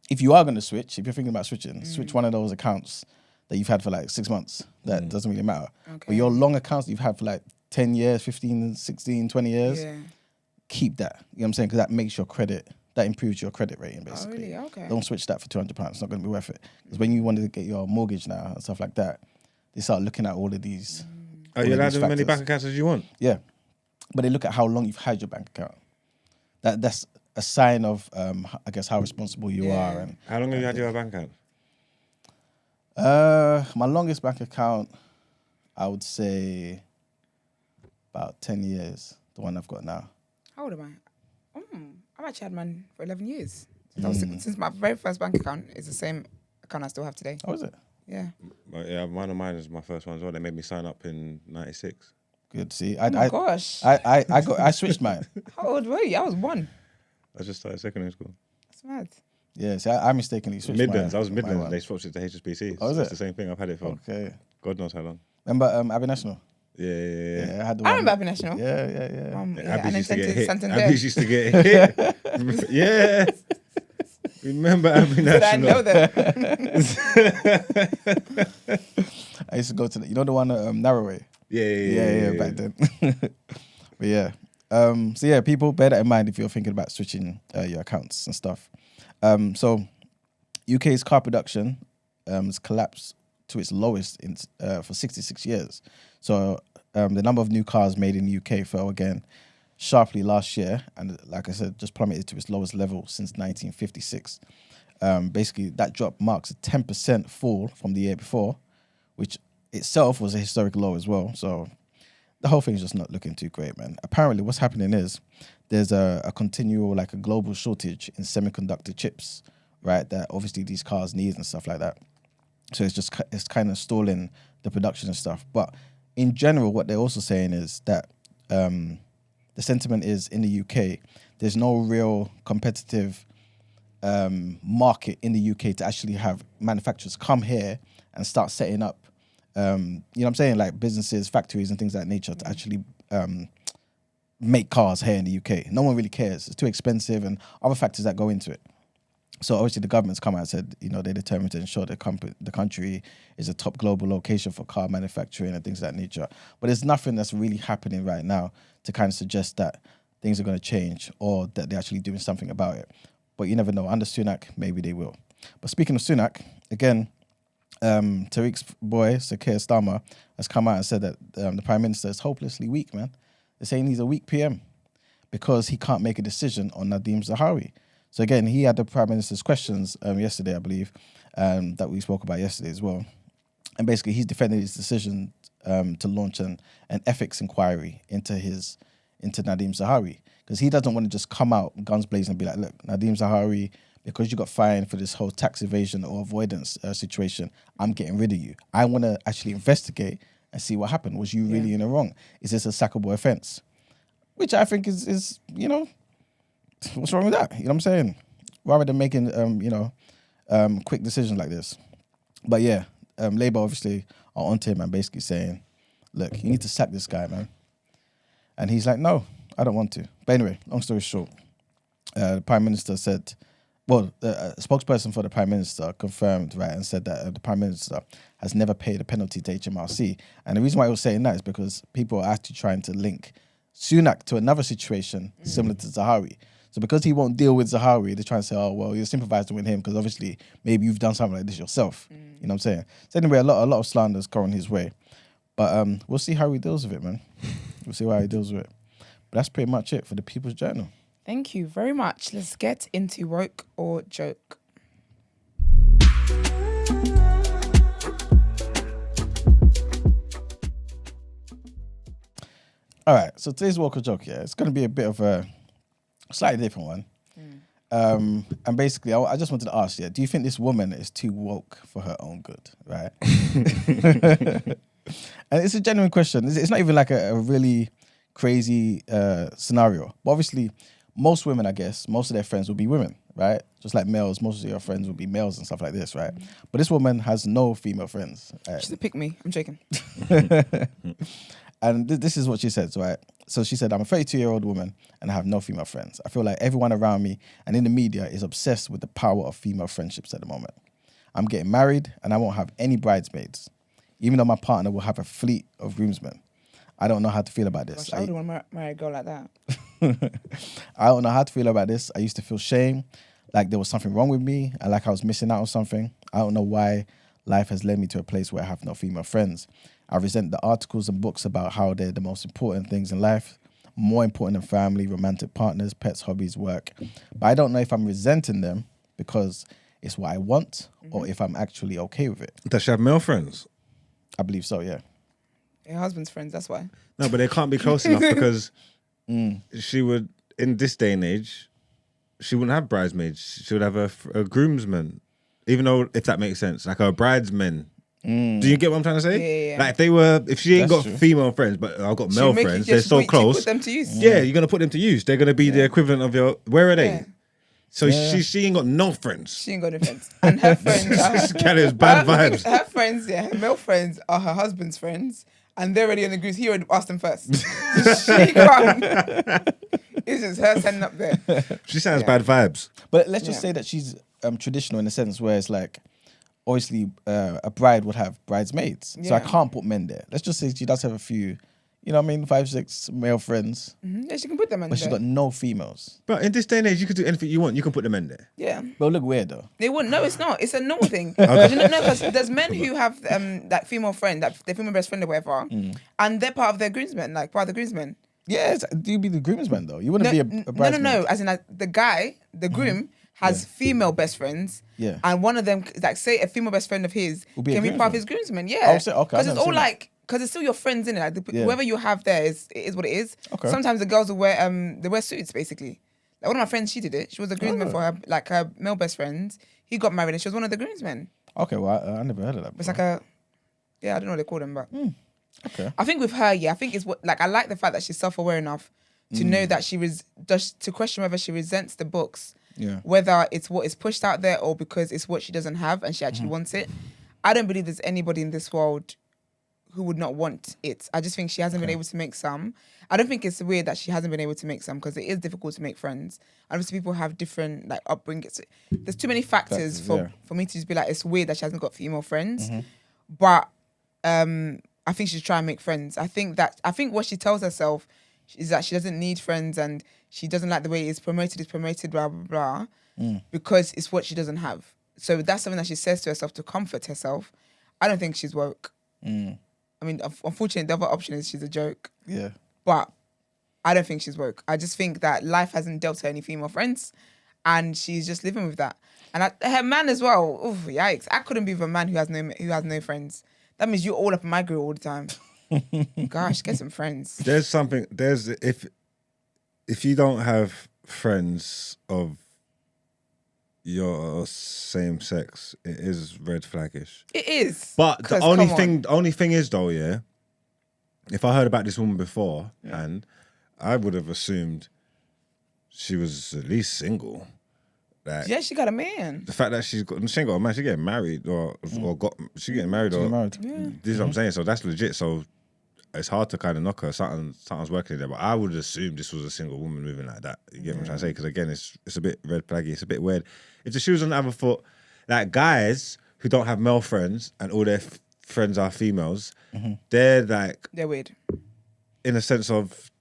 if you are going to switch, if you're thinking about switching, switch one of those accounts that you've had for 6 months. That doesn't really matter. Okay. But your long accounts that you've had for 10 years, 15, 16, 20 years, keep that. You know what I'm saying? Because that makes your credit, that improves your credit rating, basically. Oh, really? Okay. Don't switch that for £200. It's not going to be worth it. Because when you want to get your mortgage now and stuff like that, they start looking at all of these. Are you allowed as many bank accounts as you want? Yeah. But they look at how long you've had your bank account. That's a sign of, I guess, how responsible you are. And how long have you had your bank account? My longest bank account, I would say about 10 years, the one I've got now. How old am I? I've actually had mine for 11 years. Since my very first bank account is the same account I still have today. Oh, is it? Yeah. But yeah, one of mine is my first one as well. They made me sign up in 96. Good. See, Oh my gosh. I switched mine. How old were you? I was 1. I just started secondary school. That's mad. Yeah, see, I mistakenly switched Midlands. mine. I was Midlands. They switched it to HSBC. Oh, is It's it? the same thing. I've had it for God knows how long. Remember Abbey National? Yeah. I had the one. I remember Abbey National. Yeah. Abby's used to get hit. Santander. Abby's used to get hit. Yeah. Remember Abbey Did I National? know that? I used to go to the one at Narrowway. Yeah, back then. But yeah. So yeah, people, bear that in mind if you're thinking about switching your accounts and stuff. So UK's car production has collapsed to its lowest for 66 years. So the number of new cars made in the UK fell again sharply last year, and like I said, just plummeted to its lowest level since 1956. Basically, that drop marks a 10% fall from the year before, which itself was a historic low as well. So the whole thing's just not looking too great, man. Apparently, what's happening is there's a continual, a global shortage in semiconductor chips, right? That obviously these cars need and stuff like that. So it's kind of stalling the production and stuff. But in general, what they're also saying is that the sentiment is in the UK, there's no real competitive market in the UK to actually have manufacturers come here and start setting up, you know what I'm saying, businesses, factories and things of that nature to actually make cars here in the UK. No one really cares. It's too expensive and other factors that go into it. So obviously the government's come out and said, you know, they're determined to ensure the country is a top global location for car manufacturing and things of that nature. But there's nothing that's really happening right now to kind of suggest that things are going to change or that they're actually doing something about it. But you never know. Under Sunak, maybe they will. But speaking of Sunak, again, Tariq's boy, Sir Keir Starmer, has come out and said that the Prime Minister is hopelessly weak, man. They're saying he's a weak PM because he can't make a decision on Nadhim Zahawi. So again, he had the Prime Minister's questions yesterday, I believe, that we spoke about yesterday as well. And basically, he's defended his decision to launch an ethics inquiry into Nadhim Zahawi, because he doesn't want to just come out guns blazing and be like, look, Nadhim Zahawi, because you got fined for this whole tax evasion or avoidance situation, I'm getting rid of you. I want to actually investigate and see what happened. Was you really in the wrong? Is this a sackable offence? Which I think is you know, what's wrong with that? You know what I'm saying? Rather than making, quick decisions like this. But yeah, Labour obviously are onto him and basically saying, look, you need to sack this guy, man. And he's like, no, I don't want to. But anyway, long story short, the Prime Minister said, a spokesperson for the Prime Minister confirmed, right, and said that the Prime Minister has never paid a penalty to HMRC. And the reason why I was saying that is because people are actually trying to link Sunak to another situation similar to Zahawi. So because he won't deal with Zahawi, they're trying to say, oh, well, you're sympathising with him because obviously maybe you've done something like this yourself. You know what I'm saying? So anyway, a lot of slander's gone his way. But we'll see how he deals with it, man. We'll see how he deals with it. But that's pretty much it for the People's Journal. Thank you very much. Let's get into woke or joke. All right, so today's woke or joke, it's going to be a bit of a slightly different one. And basically, I just wanted to ask you, do you think this woman is too woke for her own good, right? And it's a genuine question. It's not even like a really crazy scenario. But obviously, most women, I guess, most of their friends will be women, right? Just like males, most of your friends will be males and stuff like this, right? But this woman has no female friends. She's a pick me. I'm joking. And this is what she said, right? So she said, I'm a 32-year-old woman and I have no female friends. I feel like everyone around me and in the media is obsessed with the power of female friendships at the moment. I'm getting married and I won't have any bridesmaids, even though my partner will have a fleet of groomsmen. I don't know how to feel about this. Gosh, I wouldn't want to marry a girl like that. I don't know how to feel about this. I used to feel shame, like there was something wrong with me and like I was missing out on something. I don't know why life has led me to a place where I have no female friends. I resent the articles and books about how they're the most important things in life, more important than family, romantic partners, pets, hobbies, work. But I don't know if I'm resenting them because it's what I want or if I'm actually okay with it. Does she have male friends? I believe so, yeah. Her husband's friends, that's why. No, but they can't be close enough because she would, in this day and age, she wouldn't have bridesmaids. She would have a groomsman, even though, if that makes sense, like her bridesmen. Do you get what I'm trying to say? Yeah. Like if she ain't got female friends, but I've got male friends, they're so close. Put them to use. Yeah, you're gonna put them to use. They're gonna be the equivalent of your. Where are they? Yeah. So she ain't got no friends. She ain't got no friends. And her friends carries bad vibes. Her friends, her male friends are her husband's friends, and they're already in the group. He already asked them first. So she can't. It's just her standing up there. She sounds bad vibes. But let's just say that she's traditional in the sense where it's like, obviously, a bride would have bridesmaids. So I can't put men there. Let's just say she does have a few, 5, 6 male friends. Yeah, she can put them in But there. she's got no females. But in this day and age, you could do anything you want. You can put them in there. Yeah. But it'll look weird, though. They wouldn't. No, it's not. It's a normal thing. Because there's men who have that female friend, that their female best friend or whatever, and they're part of their groomsmen, like part of the groomsmen. Yeah, you'd be the groomsman, though. You wouldn't be a bridesmaid. No. As in, the guy, the groom, has female best friends. Yeah. And one of them, like, say a female best friend of his Will be can a be part of his groomsmen. Yeah. Oh, so, okay. Because it's all like, because it's still your friends, innit? Like, whoever you have there is what it is. Okay. Sometimes the girls will wear suits, basically. Like, one of my friends, she did it. She was a groomsman for her male best friend. He got married and she was one of the groomsmen. Okay, well, I never heard of that before. It's like I don't know what they call them, but okay. I think with her, I think it's I like the fact that she's self-aware enough to know that to question whether she resents the books, whether it's what is pushed out there or because it's what she doesn't have and she actually wants it. I don't believe there's anybody in this world who would not want it. I just think she hasn't been able to make some. I don't think it's weird that she hasn't been able to make some because it is difficult to make friends. Obviously, people have different like upbringings. There's too many factors for me to just be like, it's weird that she hasn't got female friends. But I think she's trying to make friends. I think what she tells herself is that she doesn't need friends and she doesn't like the way it's promoted, blah, blah, blah, because it's what she doesn't have. So that's something that she says to herself to comfort herself. I don't think she's woke. I mean, unfortunately, the other option is she's a joke. Yeah. But I don't think she's woke. I just think that life hasn't dealt her any female friends and she's just living with that. And her man as well, oof, yikes. I couldn't be with a man who has no friends. That means you're all up in my grill all the time. Gosh, get some friends. If you don't have friends of your same sex, it is red flaggish. It is. But the only thing is though, yeah, if I heard about this woman before, and I would have assumed she was at least single. Like, yeah, she got a man. The fact that she ain't got a man, she's getting married she's getting married. This is what I'm saying. So that's legit. So it's hard to kind of knock her. Something's working there. But I would assume this was a single woman moving like that. You get what I'm trying to say? Because again, it's a bit red flaggy. It's a bit weird. If the shoes on the other foot, like guys who don't have male friends and all their friends are females, they're weird. In a sense of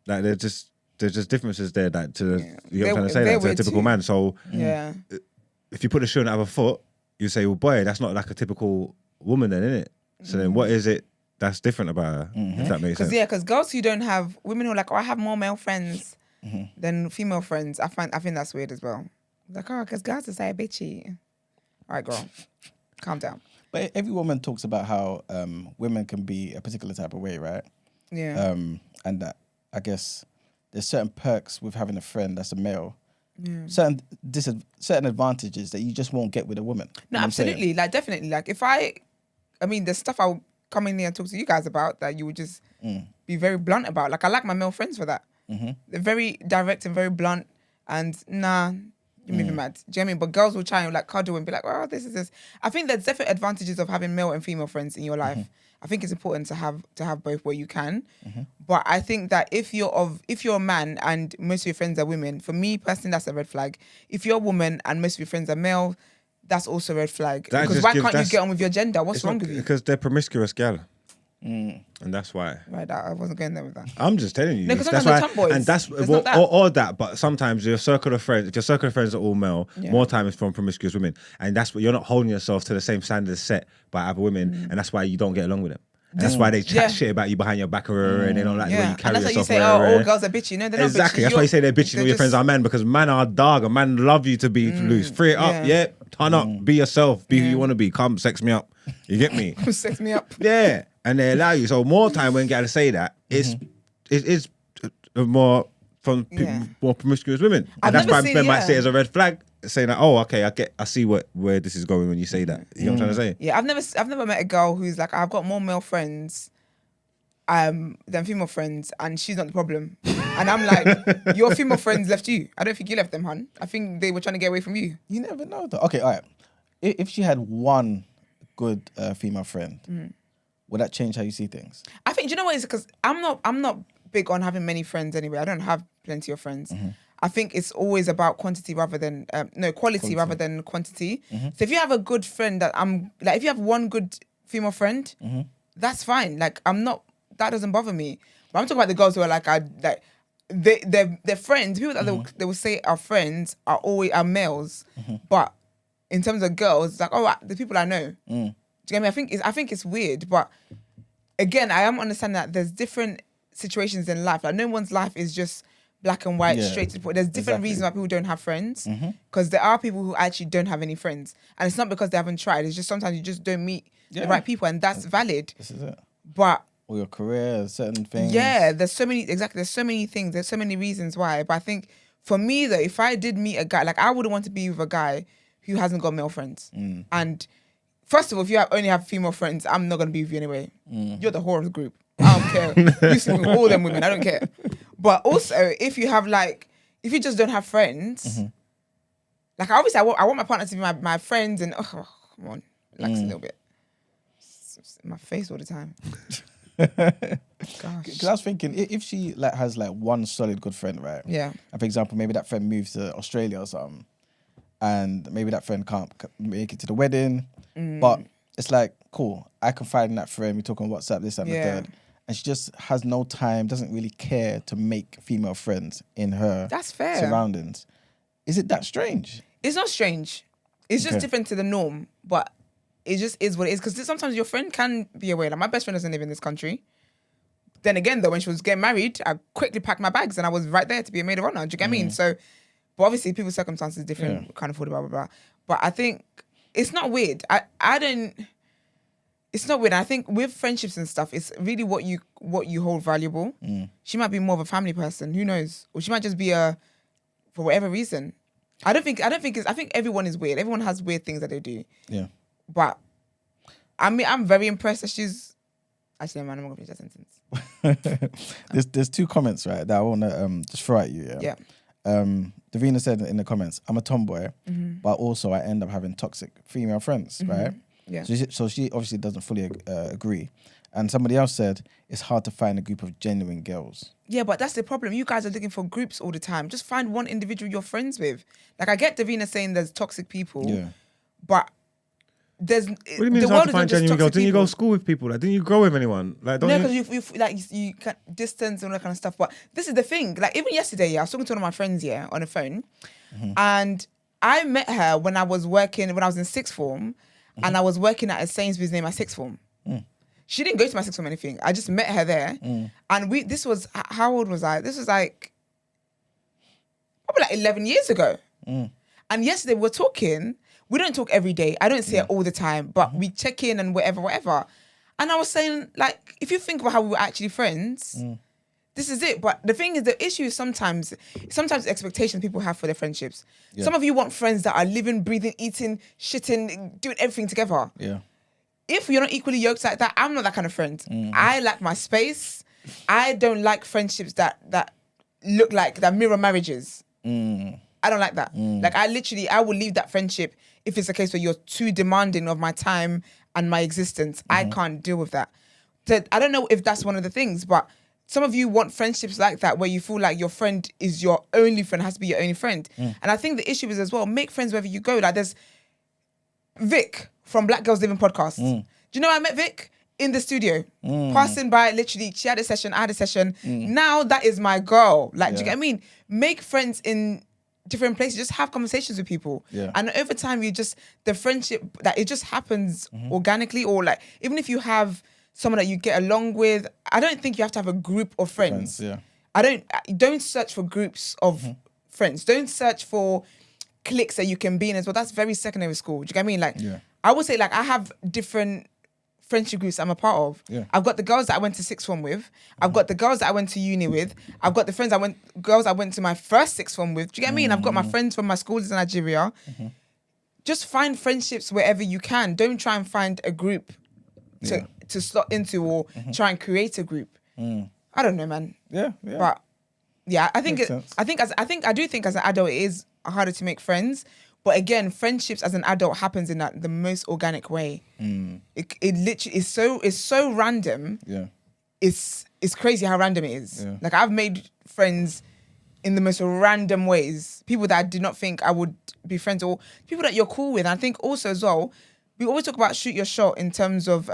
like there's just differences there that to you know what I'm trying to say, that to a typical man. So if you put a shoe on the other foot, you say, well, boy, that's not like a typical woman then, innit? So then what is it that's different about her, if that makes sense? Yeah, because girls who don't have, women who are like, oh, I have more male friends than female friends, I think that's weird as well. Like, oh, because girls are so bitchy. All right, girl, calm down. But every woman talks about how women can be a particular type of way, right? Yeah. And that, I guess, there's certain perks with having a friend that's a male. Yeah. Certain advantages that you just won't get with a woman. No, absolutely. Like, definitely. Like, there's stuff I'll come in here and talk to you guys about that you would just be very blunt about. Like, I like my male friends for that. They're very direct and very blunt and you're moving mad. Do you know what I mean? But girls will try and like cuddle and be like, oh, this is this. I think there's definite advantages of having male and female friends in your life. I think it's important to have both where you can. But I think that if you're a man and most of your friends are women, for me personally, that's a red flag. If you're a woman and most of your friends are male, that's also a red flag. Because why can't you get on with your gender? What's wrong with you? Because they're promiscuous, gal. And that's why. Right, I wasn't going there with that. I'm just telling you. No, because sometimes they're tomboys. And that's or that. But sometimes your circle of friends, if your circle of friends are all male, more time is from promiscuous women, and that's what you're not holding yourself to the same standards set by other women, and that's why you don't get along with them. And that's why they chat shit about you behind your back, and they don't like the way you carry yourself. And that's why you say, all girls are bitchy. No, they're not exactly. bitchy. That's why you say they're bitchy when your friends are men, because man are dog, and man love you to be loose. Free it up, turn up, be yourself, be who you want to be. Come, sex me up. You get me? Sex me up. Yeah. And they allow you. So more time when guys say that, it's more from more promiscuous women. And that's why men might say it as a red flag, saying that, oh, okay, I see where this is going when you say that. You know what I'm trying to say? Yeah, I've never met a girl who's like, I've got more male friends than female friends, and she's not the problem. And I'm like, your female friends left you. I don't think you left them, hun. I think they were trying to get away from you. You never know though. Okay, all right. If she had one good female friend, would that change how you see things? I think, do you know what it is? Because I'm not big on having many friends anyway. I don't have plenty of friends. I think it's always about quantity rather than quality rather than quantity. So if you have a good friend if you have one good female friend, that's fine. Like that doesn't bother me. But I'm talking about the girls who are they're friends. People that they will say are friends are males, but in terms of girls, it's like, oh, the people I know. Do you get me? I think it's weird, but again, I am understanding that there's different situations in life. Like no one's life is just black and white, straight to the point. There's different reasons why people don't have friends. Because there are people who actually don't have any friends, and it's not because they haven't tried. It's just sometimes you just don't meet the right people, and that's valid. This is it. But or your career, certain things. Yeah, there's so many things. There's so many reasons why. But I think for me though, if I did meet a guy, like I wouldn't want to be with a guy who hasn't got male friends, and first of all, if you only have female friends, I'm not going to be with you anyway. You're the whore of the group. I don't care. You sleep with all them women. I don't care. But also, if you have if you just don't have friends, like obviously I want my partner to be my friends and, oh, come on, relax a little bit. It's in my face all the time. Gosh. Because I was thinking, if she like has like one solid good friend, right? Yeah. And for example, maybe that friend moves to Australia or something, and maybe that friend can't make it to the wedding, but it's like, cool, I confide in that friend, we talk on WhatsApp, this and the third, and she just has no time, doesn't really care to make female friends in her That's fair. surroundings. Is it that strange? It's not strange. It's just different to the norm, but it just is what it is. Because sometimes your friend can be away. Like my best friend doesn't live in this country. Then again, though, when she was getting married, I quickly packed my bags and I was right there to be a maid of honor. Do you get what I mean? So, but obviously people's circumstances are different, can't afford it, blah, blah, blah. But I think it's not weird. It's not weird. I think with friendships and stuff, it's really what you hold valuable. She might be more of a family person. Who knows? Or she might just be for whatever reason. I think everyone is weird. Everyone has weird things that they do. Yeah. But I mean, I'm very impressed that she's. Actually, man, I'm not gonna finish that sentence. There's two comments, right, that I want to just throw at you. Yeah. Davina said in the comments, I'm a tomboy, but also I end up having toxic female friends, right? Yeah. So she obviously doesn't fully agree. And somebody else said it's hard to find a group of genuine girls. Yeah, but that's the problem. You guys are looking for groups all the time. Just find one individual you're friends with. Like, I get Davina saying there's toxic people, but there's. What do you mean it's hard to find genuine girls? Didn't you go to school with people? Like, didn't you grow with anyone? Like, don't no, because you can distance and all that kind of stuff. But this is the thing. Like, even yesterday, I was talking to one of my friends on the phone, and I met her when I was in sixth form, and I was working at a Sainsbury's near my sixth form. She didn't go to my sixth form or anything. I just met her there. And this was, how old was I? This was like, probably like 11 years ago. And yesterday we were talking. We don't talk every day. I don't see her all the time, but we check in and whatever. And I was saying, like, if you think about how we were actually friends, this is it. But the thing is, the issue is sometimes expectations people have for their friendships. Yeah. Some of you want friends that are living, breathing, eating, shitting, doing everything together. Yeah. If you're not equally yoked like that, I'm not that kind of friend. I like my space. I don't like friendships that look like that mirror marriages. I don't like that. Like, I will leave that friendship if it's a case where you're too demanding of my time and my existence. I can't deal with that. I don't know if that's one of the things, but some of you want friendships like that where you feel like your friend is your only friend, has to be your only friend. And I think the issue is as well, make friends wherever you go. Like, there's Vic from Black Girls Living podcast. Do you know I met Vic? In the studio. Passing by, literally, she had a session, I had a session. Now that is my girl. Like, do you get what I mean? Make friends in different places. Just have conversations with people. And over time, the friendship, that it just happens organically, or like, even if you have someone that you get along with, I don't think you have to have a group of friends. Don't search for groups of friends. Don't search for cliques that you can be in as well. That's very secondary school. Do you get what I mean? Like, I would say, like, I have different friendship groups I'm a part of. I've got the girls that I went to sixth form with. I've got the girls that I went to uni with. I've got the girls I went to my first sixth form with. Do you get what I mean? I've got my friends from my schools in Nigeria. Just find friendships wherever you can. Don't try and find a group to slot into, or try and create a group. I don't know, man. But yeah, I think I do think as an adult it is harder to make friends. But again, friendships as an adult happens in the most organic way. It literally is so random. It's crazy how random it is. Like, I've made friends in the most random ways. People that I did not think I would be friends, or people that you're cool with. And I think also as well, we always talk about shoot your shot in terms of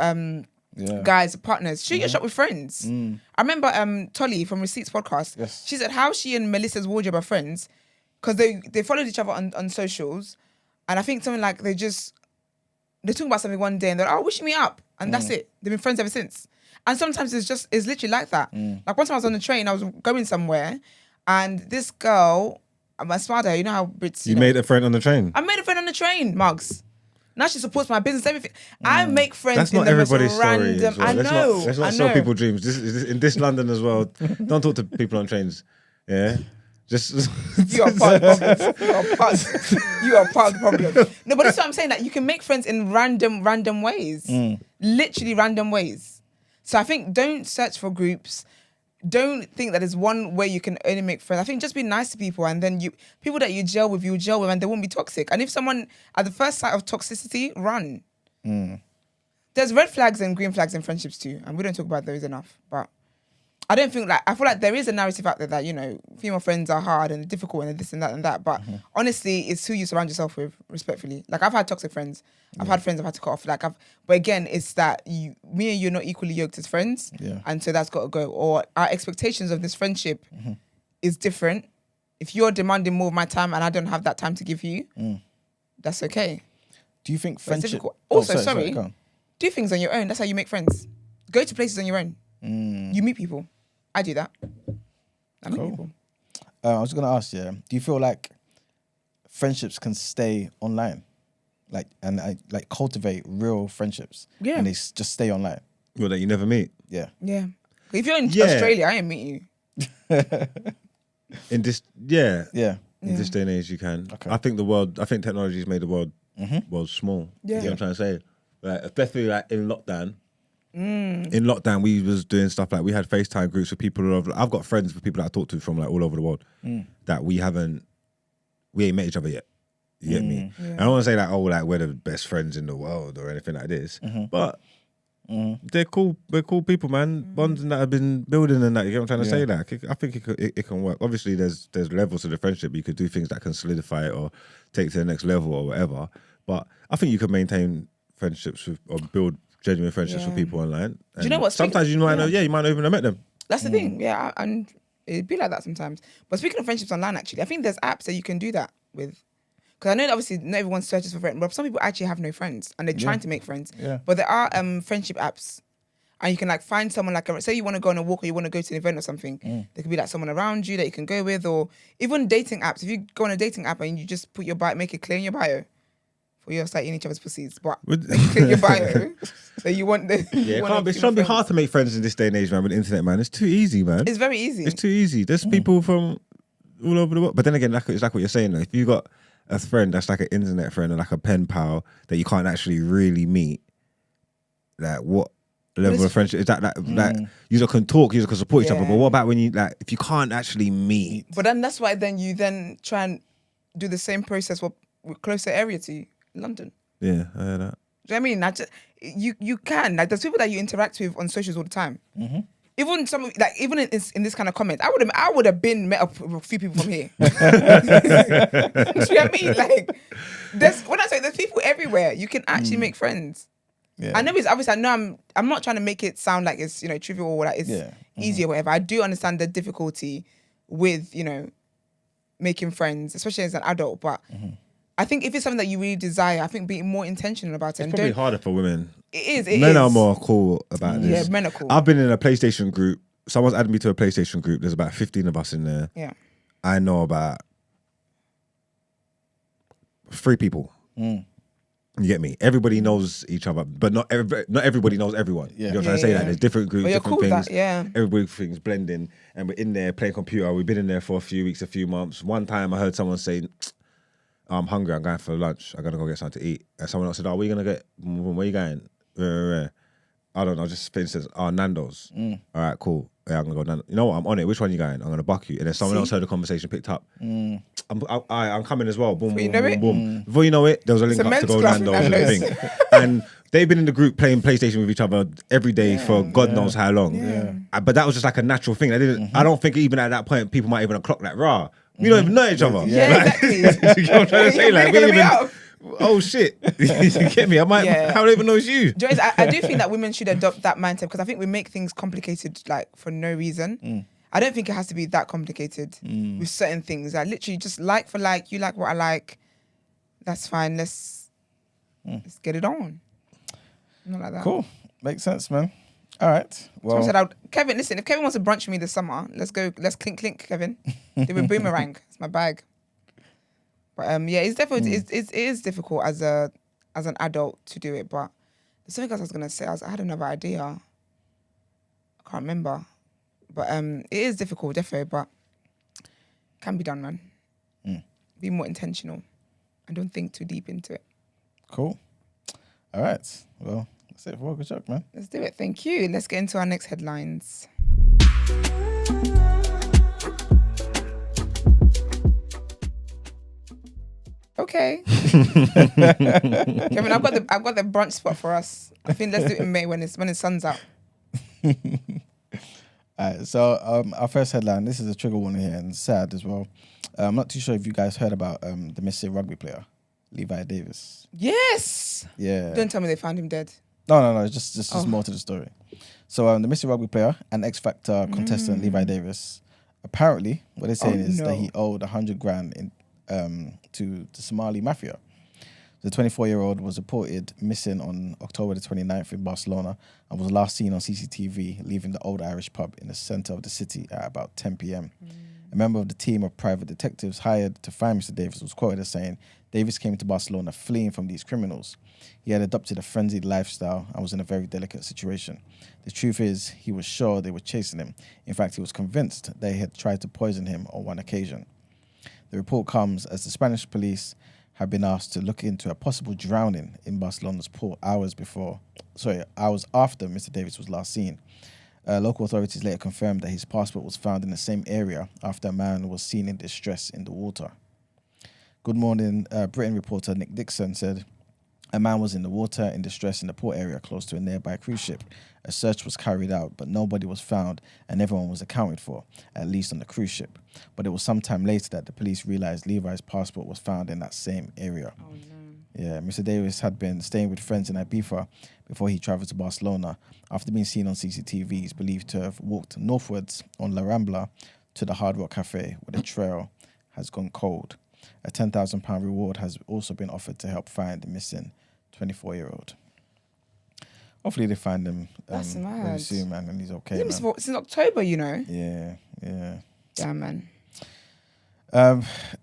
guys, partners. Shoot your shot with friends. I remember Tolly from Receipts podcast. She said how she and Melissa's wardrobe are friends because they followed each other on socials, and I think something like they talk about something one day and they're like, oh, wish me up, and that's it. They've been friends ever since. And sometimes it's literally like that. Like, one time I was on the train, I was going somewhere, and this girl, I smiled at her. You know how Brits. You made a friend on the train. I made a friend on the train, Mugs. Now she supports my business, everything. I make friends. That's not in the everybody's most random. story. Well. I know. Let's not sell people dreams. In this London as well. Don't talk to people on trains. Yeah. Just you are part of the problem. You are part of the problem. No, but that's what I'm saying. Like, you can make friends in random ways. Literally random ways. So I think don't search for groups. Don't think that there's one way you can only make friends. I think just be nice to people, and then people that you gel with, and they won't be toxic. And if someone at the first sight of toxicity, run. there's red flags and green flags in friendships too, and we don't talk about those enough. But I don't think I feel like there is a narrative out there that, you know, female friends are hard and difficult and this and that and that. But honestly, it's who you surround yourself with, respectfully. Like, I've had toxic friends. I've had friends I've had to cut off. But again, it's that me and you're not equally yoked as friends. Yeah. And so that's got to go. Or our expectations of this friendship is different. If you're demanding more of my time and I don't have that time to give you, that's okay. Do you think friendship... Also, sorry. Do things on your own. That's how you make friends. Go to places on your own. You meet people. I do that. I meet people. I was going to ask you, do you feel like friendships can stay online? Like, and cultivate real friendships? Yeah. And they just stay online? Well, that you never meet. Yeah. Yeah. If you're in Australia, I ain't meet you. In this, Yeah. in this day and age, you can. Okay. I think technology has made the world small. Yeah. You know what I'm trying to say? Like, especially like in lockdown. In lockdown, we was doing stuff like we had FaceTime groups with people all over. I've got friends with people that I talk to from like all over the world that we ain't met each other yet. You get me? Yeah. I don't want to say like, oh, like we're the best friends in the world or anything like this, but they're cool. We're cool people, man. Bonds that have been building and that. You get what I'm trying to say? Like, I think it can work. Obviously, there's levels to the friendship. You could do things that can solidify it or take it to the next level or whatever. But I think you can maintain friendships or build genuine friendships with people online. Do you know what? Sometimes you might know, you might not even have met them. That's the thing, yeah, and it'd be like that sometimes. But speaking of friendships online, actually, I think there's apps that you can do that with. Because I know that obviously not everyone searches for friends, but some people actually have no friends and they're trying to make friends. Yeah. But there are friendship apps, and you can like find someone like say you want to go on a walk or you want to go to an event or something. There could be like someone around you that you can go with, or even dating apps. If you go on a dating app and you just put your bio, make it clear in your bio. For your site in each other's pussies, but clear your bio. So you want the It can't be hard to make friends in this day and age, man. With the internet, man, it's too easy, man. It's very easy. It's too easy. There's people from all over the world. But then again, it's like what you're saying. If you got a friend that's like an internet friend or like a pen pal that you can't actually really meet, like what level of friendship is that? Like you can talk, you can support each other. But what about when you if you can't actually meet? But then that's why then you try and do the same process with closer area to you. London. Yeah, I heard that. Do you know what I mean? You can. Like, there's people that you interact with on socials all the time. Even even in this kind of comment, I would have been met up with a few people from here. Do you know what I mean? Like, when I say there's people everywhere, you can actually make friends. Yeah. I know it's obviously. I know I'm not trying to make it sound like it's trivial or that it's easy or whatever. I do understand the difficulty with making friends, especially as an adult, but. I think if it's something that you really desire, I think being more intentional about it. It's probably harder for women. It is. Men are more cool about this. Yeah, men are cool. I've been in a PlayStation group. Someone's added me to a PlayStation group. There's about 15 of us in there. Yeah. I know about 3 people. You get me? Everybody knows each other, but not everybody knows everyone. Yeah. You know what I'm trying to say? That there's different groups, But you're different cool with things. that, yeah. Everybody things blending, and we're in there playing computer. We've been in there for a few weeks, a few months. One time I heard someone say, I'm hungry, I'm going for lunch, I'm going to go get something to eat. And someone else said, where are you going to get? Where you going? I don't know, just for instance, Nando's. All right, cool. Yeah, I'm going to go Nando's. You know what, I'm on it. Which one you going? I'm going to buck you. And then someone else heard the conversation, picked up. I'm coming as well. Boom, boom, boom, boom. Before you know it, there was a link up to go Nando's. Thing. And they've been in the group playing PlayStation with each other every day for God knows how long. But that was just like a natural thing. I don't think even at that point, people might even clock like, rah. We don't even know each other. Yeah, exactly. You get what I'm trying to say? Like, we even, oh shit. You get me? I don't even know it's you. I do think that women should adopt that mindset because I think we make things complicated like for no reason. I don't think it has to be that complicated with certain things. Like literally just like for like, you like what I like. That's fine. Let's get it on. Not like that. Cool. Makes sense, man. All right. Well, Kevin, listen, if Kevin wants to brunch with me this summer, let's go. Let's clink, Kevin. Do a boomerang. It's my bag. But it's definitely it is difficult as an adult to do it. But there's something else I was gonna say. I had another idea. I can't remember. But it is difficult, definitely. But can be done, man. Be more intentional and don't think too deep into it. Cool. All right. Well. That's it for Welcome Shock, man. Let's do it. Thank you. Let's get into our next headlines. Okay. Kevin, I've got the brunch spot for us. I think let's do it in May when the sun's out. Alright, so our first headline, this is a trigger warning here and sad as well. I'm not too sure if you guys heard about the missing rugby player, Levi Davis. Yes. Yeah. Don't tell me they found him dead. No, it's just more to the story. So the missing rugby player and X Factor contestant Levi Davis, apparently what they're saying is that he owed 100 grand to the Somali mafia. The 24-year-old was reported missing on October the 29th in Barcelona and was last seen on CCTV leaving the old Irish pub in the centre of the city at about 10 p.m. A member of the team of private detectives hired to find Mr. Davis was quoted as saying, Davis came to Barcelona fleeing from these criminals. He had adopted a frenzied lifestyle and was in a very delicate situation. The truth is, he was sure they were chasing him. In fact, he was convinced they had tried to poison him on one occasion. The report comes as the Spanish police have been asked to look into a possible drowning in Barcelona's port hours after Mr. Davis was last seen. Local authorities later confirmed that his passport was found in the same area after a man was seen in distress in the water. Good Morning Britain reporter Nick Dixon said, a man was in the water in distress in the port area close to a nearby cruise ship. A search was carried out, but nobody was found and everyone was accounted for, at least on the cruise ship. But it was some time later that the police realised Levi's passport was found in that same area. Oh, no. Yeah, Mr. Davis had been staying with friends in Ibiza before he travelled to Barcelona. After being seen on CCTV, he's believed to have walked northwards on La Rambla to the Hard Rock Cafe, where the trail has gone cold. A £10,000 reward has also been offered to help find the missing 24-year-old. Hopefully they find him very soon, man, and he's okay, man. Since October, you know. Yeah. Damn, man.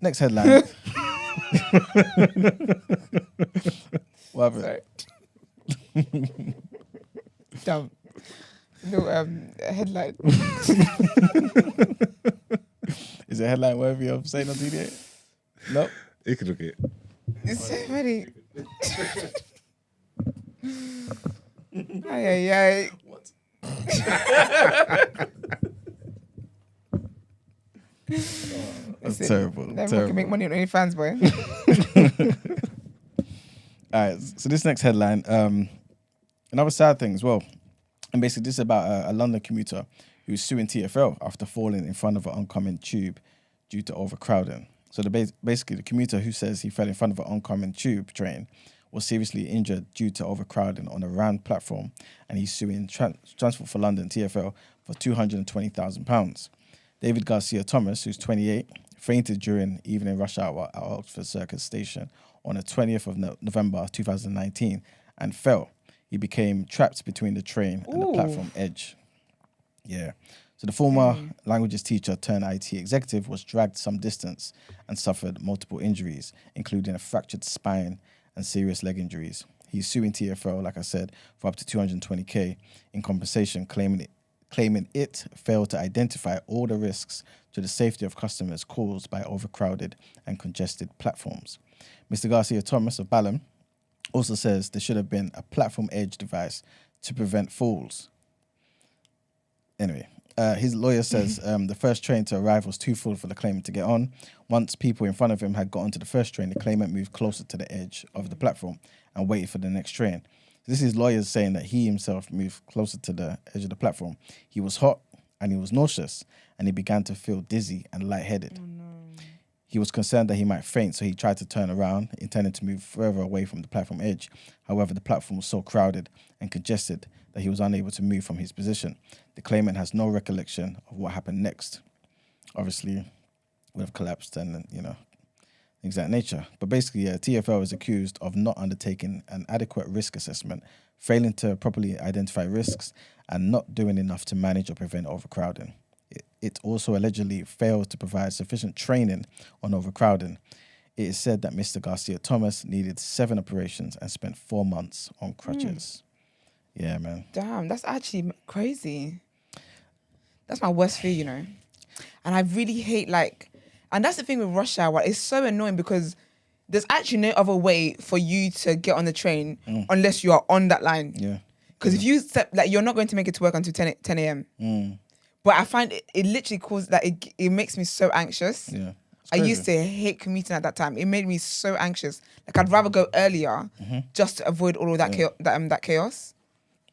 Next headline. What happened? Sorry. Dumb. No, headline. Is it a headline worthy of saying on TDA? No? You could look at it. It's so funny. Ay. What? That's terrible. Everyone can make money on OnlyFans, boy. All right, so this next headline, another sad thing as well. And basically this is about a London commuter who's suing TfL after falling in front of an oncoming tube due to overcrowding. So basically the commuter who says he fell in front of an oncoming tube train was seriously injured due to overcrowding on a round platform, and he's suing Transport for London, TfL, for £220,000. David Garcia Thomas, who's 28, fainted during evening rush hour at Oxford Circus Station on the 20th of November 2019 and fell. He became trapped between the train and the platform edge. Yeah. So the former languages teacher turned IT executive was dragged some distance and suffered multiple injuries, including a fractured spine and serious leg injuries. He's suing TfL, like I said, for up to 220k in compensation, claiming it failed to identify all the risks to the safety of customers caused by overcrowded and congested platforms. Mr. Garcia Thomas of Balham also says there should have been a platform edge device to prevent falls. Anyway, his lawyer says the first train to arrive was too full for the claimant to get on. Once people in front of him had got onto the first train, the claimant moved closer to the edge of the platform and waited for the next train. This is lawyers saying that he himself moved closer to the edge of the platform. He was hot and he was nauseous and he began to feel dizzy and lightheaded. Oh, no. He was concerned that he might faint, so he tried to turn around, intending to move further away from the platform edge. However, the platform was so crowded and congested that he was unable to move from his position. The claimant has no recollection of what happened next. Obviously, would have collapsed and, things of that nature. But basically, TfL is accused of not undertaking an adequate risk assessment, failing to properly identify risks, and not doing enough to manage or prevent overcrowding. It also allegedly failed to provide sufficient training on overcrowding. It is said that Mr. Garcia Thomas needed 7 operations and spent 4 months on crutches. Yeah, man. Damn, that's actually crazy. That's my worst fear, And I really hate, and that's the thing with rush hour. It's so annoying because there's actually no other way for you to get on the train unless you are on that line. Yeah. Because if you step, you're not going to make it to work until 10 a.m. But I find it literally causes it makes me so anxious. Yeah. I used to hate commuting at that time. It made me so anxious. Like I'd rather go earlier just to avoid all of that that chaos.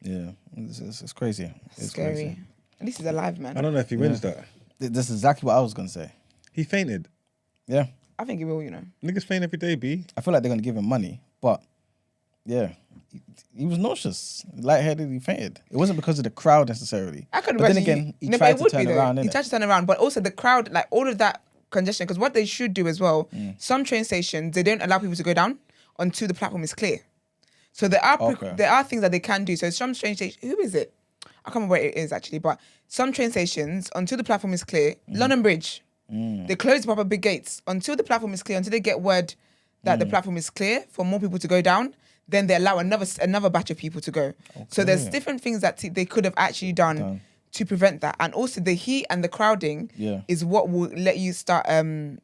Yeah, it's crazy. It's scary. Crazy. At least he's alive, man. I don't know if he wins that. That's exactly what I was gonna say. He fainted. Yeah, I think he will. You know, niggas faint every day, B. I feel like they're gonna give him money, but yeah, he was nauseous, lightheaded. He fainted. It wasn't because of the crowd necessarily. I couldn't. But then again, he tried to turn around. He tried to turn around, but also the crowd, like all of that congestion. Because what they should do as well, some train stations they don't allow people to go down until the platform is clear. So there are things that they can do. So some train stations, who is it? I can't remember where it is actually, but some train stations until the platform is clear, London Bridge, they close the proper big gates until the platform is clear. Until they get word that the platform is clear for more people to go down, then they allow another batch of people to go. Okay. So there's different things that they could have actually done to prevent that. And also the heat and the crowding is what will let you start feeling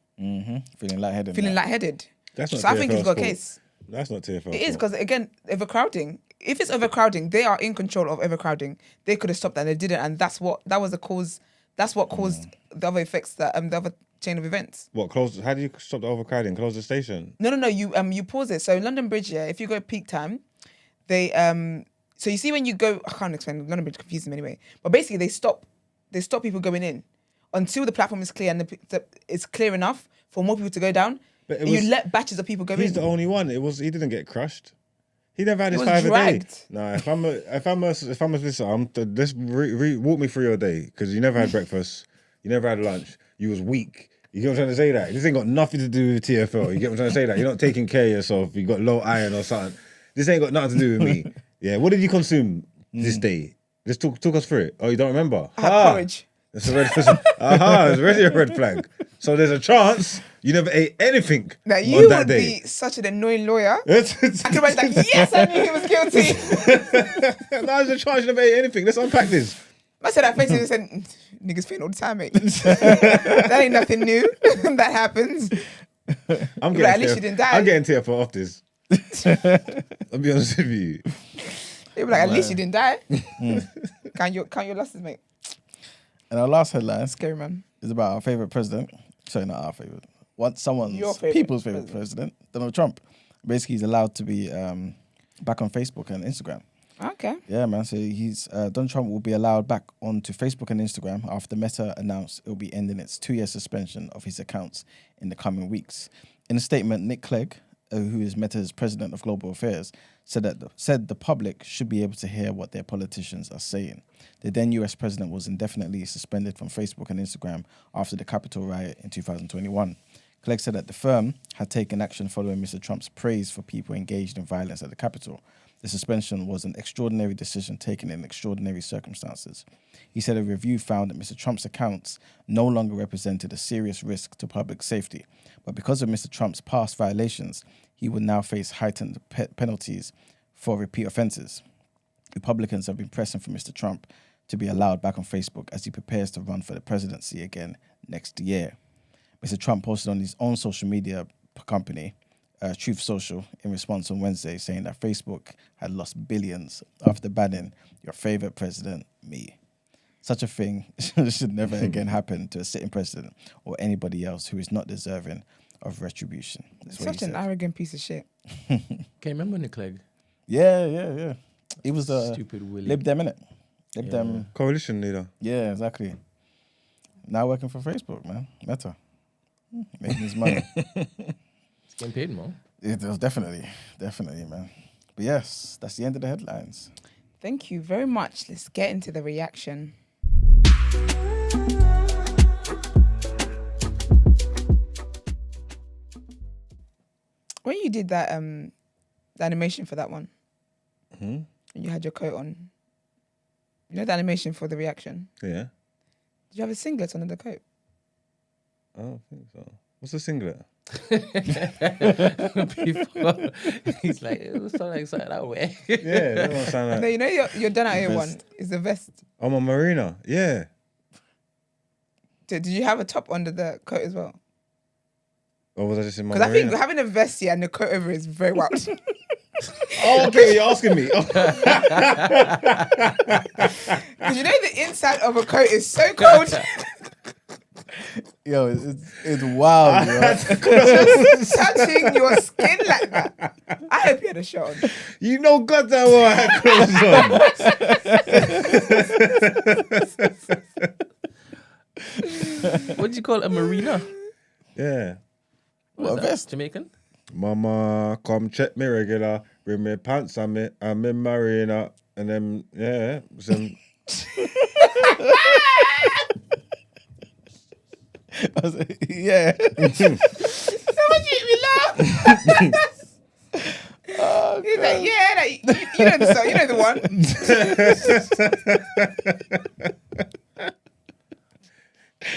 lightheaded. That's not so I think he's got a case. That's not TFL. It is because again, overcrowding. If it's overcrowding, they are in control of overcrowding. They could have stopped that and they didn't, and that was the cause. That's what caused the other effects, the other chain of events. What close? How do you stop the overcrowding? Close the station? No. You pause it. So London Bridge, if you go peak time, they So you see when you go, I can't explain. London Bridge confuses me anyway. But basically, they stop people going in until the platform is clear and it's clear enough for more people to go down. But you let batches of people go in. He's the only one. He didn't get crushed. He never had his 5 dragged. A day. No, if I'm a listener, just walk me through your day because you never had breakfast, you never had lunch, you was weak. You get what I'm trying to say? That this ain't got nothing to do with TFL. You get what I'm trying to say? That you're not taking care of yourself. You got low iron or something. This ain't got nothing to do with me. Yeah. What did you consume this day? Just talk us through it. Oh, you don't remember? I had porridge. It's a red flag. It's already a red flag. So there's a chance you never ate anything. Now you would be such an annoying lawyer. I could write like, yes, I knew he was guilty. There's a chance you never ate anything. Let's unpack this. I said that face and said, niggas faint all the time, mate. That ain't nothing new. That happens. At least you didn't die. I'm getting TFL off this. I'll be honest with you. They'll be like, at least you didn't die. Count your losses, mate. And our last headline, scary man, is about our favorite president. Sorry, not our favorite. People's favorite president, Donald Trump. Basically, he's allowed to be back on Facebook and Instagram. Okay. Yeah, man. So Donald Trump will be allowed back onto Facebook and Instagram after Meta announced it will be ending its 2-year suspension of his accounts in the coming weeks. In a statement, Nick Clegg, who is Meta's president of global affairs, said the public should be able to hear what their politicians are saying. The then US president was indefinitely suspended from Facebook and Instagram after the Capitol riot in 2021. Clegg said that the firm had taken action following Mr. Trump's praise for people engaged in violence at the Capitol. The suspension was an extraordinary decision taken in extraordinary circumstances. He said a review found that Mr. Trump's accounts no longer represented a serious risk to public safety, but because of Mr. Trump's past violations, he would now face heightened penalties for repeat offences. Republicans have been pressing for Mr. Trump to be allowed back on Facebook as he prepares to run for the presidency again next year. Mr. Trump posted on his own social media company, Truth Social, in response on Wednesday, saying that Facebook had lost billions after banning your favourite president, me. Such a thing should never again happen to a sitting president or anybody else who is not deserving of retribution. Such an arrogant piece of shit. Okay, remember Nick Clegg? Yeah. He was a stupid Willie. Lib Dem, innit? Lib Dem. Coalition leader. Yeah, exactly. Now working for Facebook, man. Meta. Making his money. It's getting paid, man. It was definitely, man. But yes, that's the end of the headlines. Thank you very much. Let's get into the reaction. When you did that the animation for that one, and you had your coat on, you know the animation for the reaction? Yeah. Did you have a singlet under the coat? I don't think so. What's a singlet? Before, he's like, it was something that way. Yeah, that don't sound like... No, you know your done out here one is the vest. I'm a marina, yeah. Did you have a top under the coat as well? Or was I just in my Because I think marina? having a vest here and the coat over is very wild. Oh, okay, you're asking me. Because you know the inside of a coat is so cold. Yo, it's wild, yo. Just touching your skin like that. I hope you had a shot on. You know, God, that on. What do you call it, a marina? Yeah. What, a vest? Jamaican? Mama, come check me regular. Bring me pants I'm in marina. And then, yeah, some... I was like, yeah. So much you laugh. He's like, yeah, you know the song, you know the one.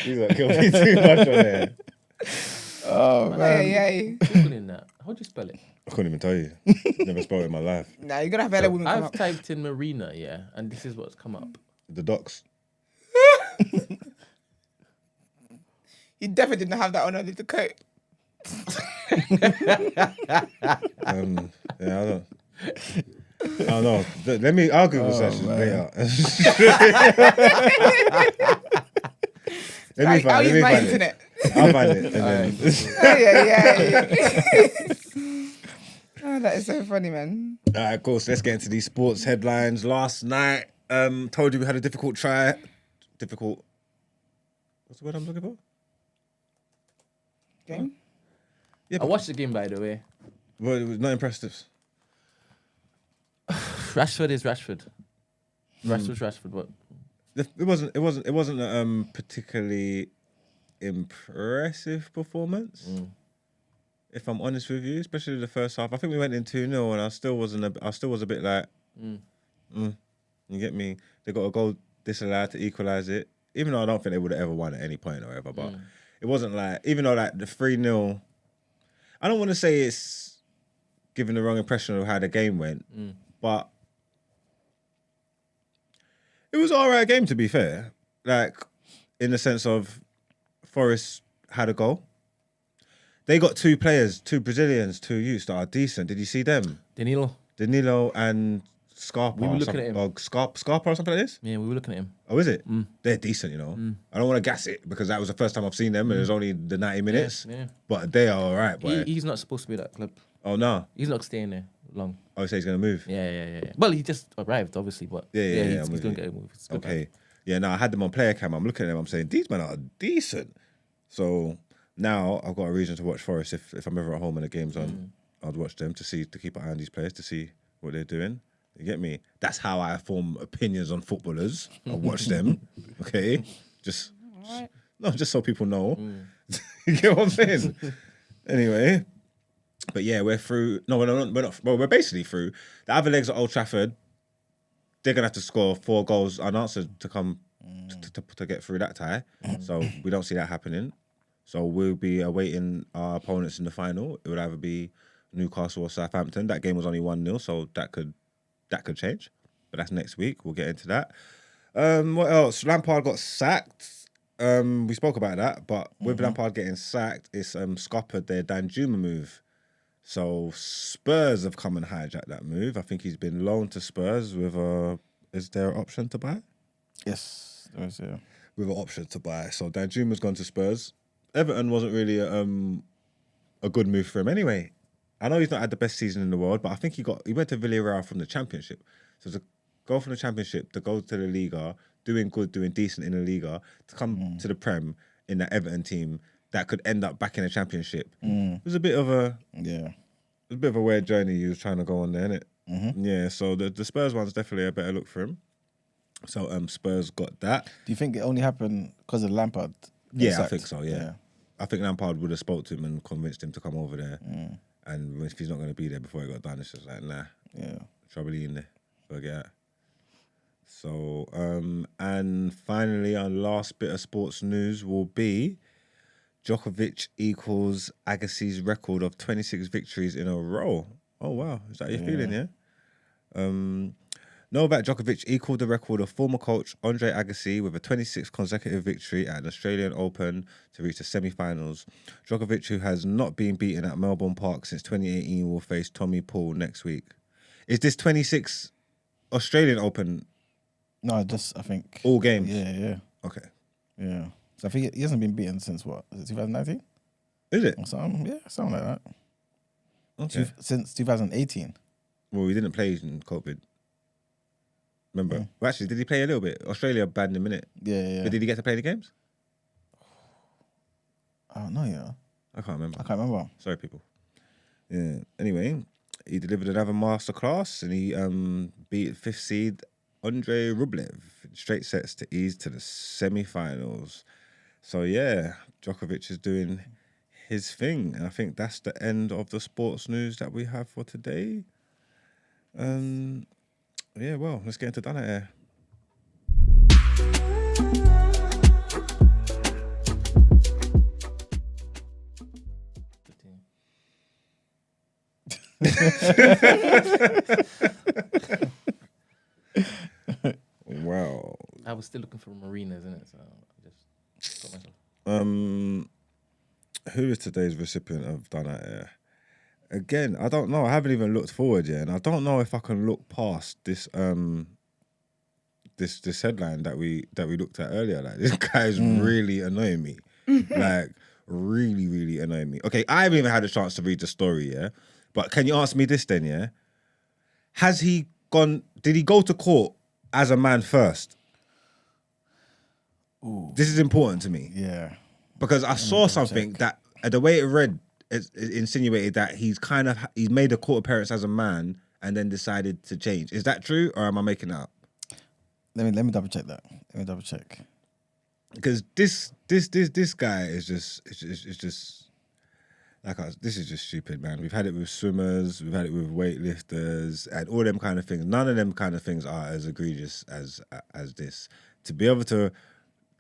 He's like, kill me too much on there. Oh, man. Yeah. Googling that. How'd you spell it? I couldn't even tell you. Never spelled it in my life. Nah, you're gonna have hella women come I've up. typed in marina, yeah, and this is what's come up. The docks. You definitely didn't have that on under the coat. Yeah, I don't know. I'll Google search it later. I'll use my internet. I'll find it. And then... Yeah. Oh, that is so funny, man. All right, cool. So let's get into these sports headlines. Last night, told you we had a difficult try. Difficult. What's the word I'm looking for? Game? Yeah, I watched the game, by the way. Well, it was not impressive. Rashford is Rashford. Rashford, but It wasn't a particularly impressive performance. If I'm honest with you, especially the first half. I think we went in 2-0 and I still was a bit like, you get me? They got a goal disallowed to equalise it. Even though I don't think they would have ever won at any point or whatever, but it wasn't like, even though like the 3-0, I don't want to say it's giving the wrong impression of how the game went, but it was an alright game, to be fair. Like, in the sense of Forest had a goal. They got two players, two Brazilians, two youths that are decent. Did you see them? Danilo and Scarpa. We were looking at him. Or Scarpa or something like this? yeah, we were looking at him. Oh, is it? They're decent, you know. I don't want to gas it because that was the first time I've seen them and it was only the 90 minutes. Yeah. But they are alright, boy. He's not supposed to be at that club. Oh, no. He's not staying there long. Oh, you say he's going to move? Yeah. Well, he just arrived, obviously, but Yeah, he's going to get a move. It's good. Okay. Yeah, no, I had them on player cam. I'm looking at them. I'm saying, these men are decent. So now I've got a reason to watch Forest. If I'm ever at home and the game's on, I'd watch them to keep an eye on these players, to see what they're doing. You get me? That's how I form opinions on footballers. I watch them. Okay? Just so people know. You get what I'm saying? Anyway. But yeah, we're through. No, we're not. Well, we're basically through. The other legs at Old Trafford, they're going to have to score 4 goals unanswered to come to get through that tie. So we don't see that happening. So we'll be awaiting our opponents in the final. It would either be Newcastle or Southampton. That game was only 1-0, so that could change. But that's next week. We'll get into that. What else? Lampard got sacked. We spoke about that, but with Lampard getting sacked, it's scuppered their Danjuma move. So Spurs have come and hijacked that move. I think he's been loaned to Spurs with is there an option to buy? Yes, there is, yeah. With an option to buy. So Danjuma's gone to Spurs. Everton wasn't really a good move for him anyway. I know he's not had the best season in the world, but I think he went to Villarreal from the Championship. So to go from the Championship to go to the Liga, doing good, doing decent in the Liga, to come to the Prem in that Everton team that could end up back in the Championship. It was a bit of a weird journey he was trying to go on there, innit? Yeah, so the Spurs one's definitely a better look for him. So Spurs got that. Do you think it only happened because of Lampard? Yeah, I think so, yeah. I think Lampard would have spoke to him and convinced him to come over there. And if he's not going to be there before he got done, it's just like, nah. Yeah. Trouble in there. Forget it. So, and finally, our last bit of sports news will be Djokovic equals Agassi's record of 26 victories in a row. Oh, wow. Is that your feeling, yeah? Novak Djokovic equalled the record of former coach Andre Agassi with a 26th consecutive victory at an Australian Open to reach the semi-finals. Djokovic, who has not been beaten at Melbourne Park since 2018, will face Tommy Paul next week. Is this 26 Australian Open? No, just, I think... All games? Yeah. Okay. Yeah. So I think he hasn't been beaten since what? Is it 2019? Is it? Something like that. Okay. Since 2018. Well, he didn't play in COVID. Remember? Mm. Well, actually, did he play a little bit? Australia banned him, innit? Yeah. But did he get to play the games? I don't know, yeah. I can't remember. Sorry, people. Yeah. Anyway, he delivered another masterclass and he beat 5th seed Andre Rublev in straight sets to ease to the semi-finals. So yeah, Djokovic is doing his thing. And I think that's the end of the sports news that we have for today. Yeah, well, let's get into Out Ere. Wow. I was still looking for marinas, innit? So I just got myself. Who is today's recipient of Out Ere? Again, I don't know. I haven't even looked forward yet, and I don't know if I can look past this this headline that we looked at earlier. Like, this guy's really annoying me. Like, really, really annoying me. Okay, I haven't even had a chance to read the story, yeah? But can you answer me this then, yeah? Did he go to court as a man first? Ooh. This is important to me. Yeah. Because I saw something that, the way it read, it insinuated that he's made a court appearance as a man and then decided to change. Is that true, or am I making that up? Let me double check that. Because this guy is just like this is just stupid, man. We've had it with swimmers, we've had it with weightlifters, and all them kind of things. None of them kind of things are as egregious as this. To be able to,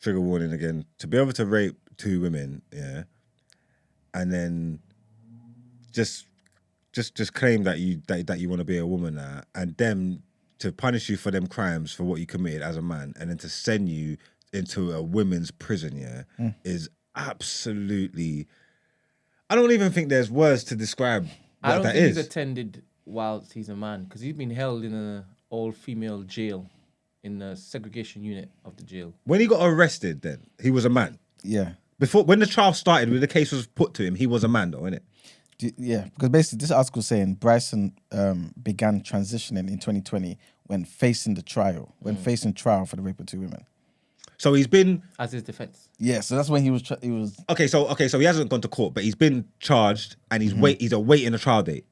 trigger warning again, to be able to rape 2 women, yeah, and then just claim that you want to be a woman now, and them to punish you for them crimes for what you committed as a man, and then to send you into a women's prison, yeah, is absolutely. I don't even think there's words to describe what that is. I don't think he's attended whilst he's a man, because he's been held in an all-female jail in the segregation unit of the jail. When he got arrested, then he was a man. Yeah. Before, when the trial started, when the case was put to him, he was a man, though, innit? Yeah, because basically this article is saying Bryson began transitioning in 2020 when facing trial for the rape of 2 women. So he's been as his defense. Yeah, so that's when he was. Okay, so he hasn't gone to court, but he's been charged and he's awaiting a trial date.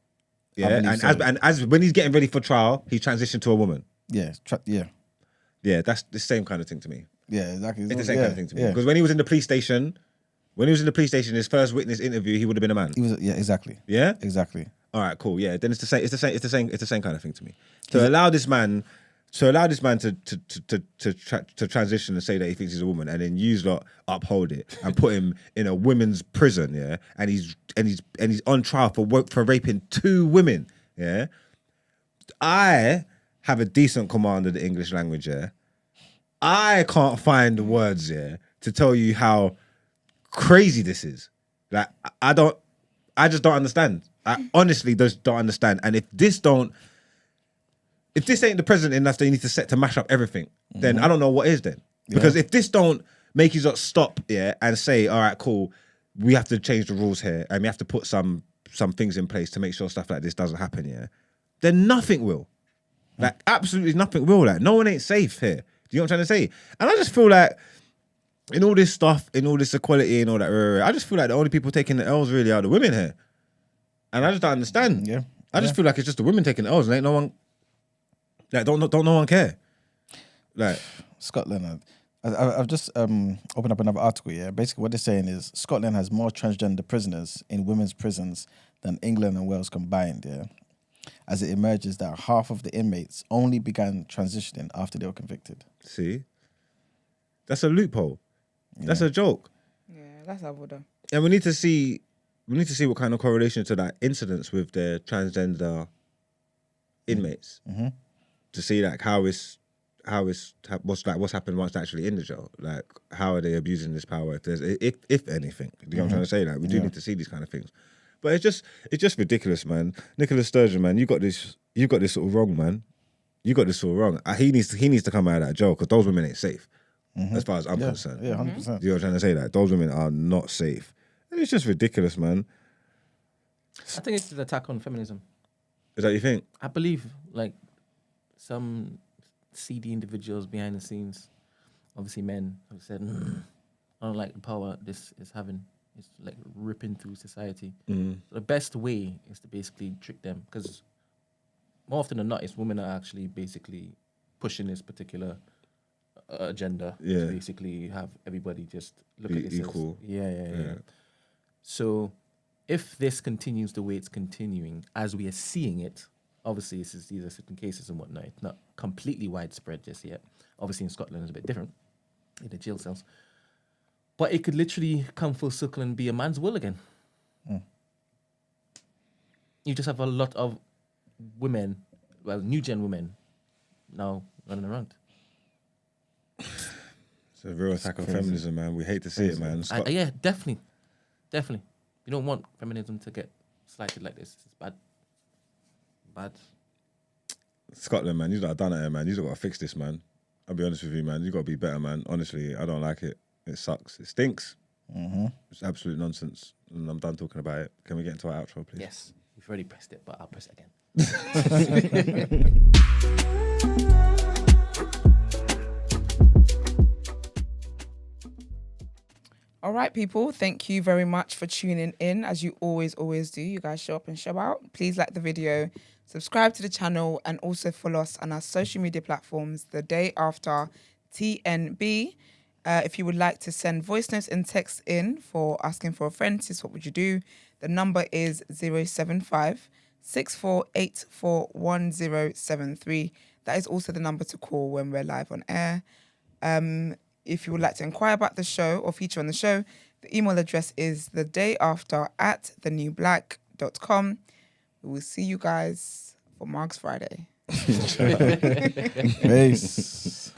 Yeah, and as when he's getting ready for trial, he transitioned to a woman. Yeah, yeah, that's the same kind of thing to me. Yeah, exactly. It's the same kind of thing to me. Because when he was in the police station, his first witness interview, he would have been a man. He was. Yeah, exactly. Yeah, exactly. All right, cool. Yeah, then it's the same. It's the same kind of thing to me. To allow this man to transition and say that he thinks he's a woman, and then you lot uphold it and put him in a women's prison, yeah, and he's on trial for raping 2 women, yeah. I have a decent command of the English language, yeah. I can't find the words, yeah, to tell you how crazy this is. Like, I just don't understand. I honestly just don't understand. And if this ain't the president enough that you need to set to mash up everything, then I don't know what is then. Because if this don't make you stop, yeah, and say, all right, cool, we have to change the rules here and we have to put some things in place to make sure stuff like this doesn't happen, yeah, then nothing will. Like, absolutely nothing will. Like, no one ain't safe here. Do you know what I'm trying to say? And I just feel like in all this stuff, in all this equality and all that, I just feel like the only people taking the L's really are the women here. And I just don't understand. Yeah. I just feel like it's just the women taking the L's and ain't no one. Like, don't no one care. Like, Scotland. I've just opened up another article. Yeah, basically what they're saying is Scotland has more transgender prisoners in women's prisons than England and Wales combined. Yeah, as it emerges that half of the inmates only began transitioning after they were convicted. See, that's a loophole. Yeah. That's a joke. Yeah, that's avoda. And we need to see what kind of correlation to that incidence with their transgender inmates. Mm-hmm. To see like what's happened once they're actually in the jail. Like, how are they abusing this power? If anything, you know what I'm trying to say? Like, we do need to see these kind of things. But it's just ridiculous, man. Nicholas Sturgeon, man, you got this all wrong, man. You got this all wrong. He needs to come out of that jail because those women ain't safe. as far as I'm concerned. Yeah, 100%. You're trying to say that those women are not safe. And it's just ridiculous, man. I think it's an attack on feminism. Is that what you think? I believe, like, some seedy individuals behind the scenes, obviously men, have said, I don't like the power this is having. It's like ripping through society. So the best way is to basically trick them, because more often than not, it's women that are actually basically pushing this particular agenda. Yeah. To basically have everybody just look Be at this equal. Yeah. So if this continues the way it's continuing, as we are seeing it, obviously these are certain cases and whatnot. It's not completely widespread just yet. Obviously in Scotland it's a bit different in the jail cells. But it could literally come full circle and be a man's will again. You just have a lot of women, well, new gen women, now running around. It's a real attack on feminism, man. We hate to see it, man. Yeah, definitely. You don't want feminism to get slighted like this. It's bad. Scotland, man, you lot have done it, man. You got to fix this, man. I'll be honest with you, man. You got to be better, man. Honestly, I don't like it. It sucks. It stinks. It's absolute nonsense. And I'm done talking about it. Can we get into our outro, please? Yes, we've already pressed it, but I'll press it again. All right, people. Thank you very much for tuning in. As you always do, you guys show up and show out. Please like the video, subscribe to the channel, and also follow us on our social media platforms, The Day After TNB. If you would like to send voice notes and text in for asking for a friend, what would you do? The number is 075 64841073. That is also the number to call when we're live on air. If you would like to inquire about the show or feature on the show, the email address is thedayafter@thenewblack.com. We will see you guys for Mark's Friday. Peace.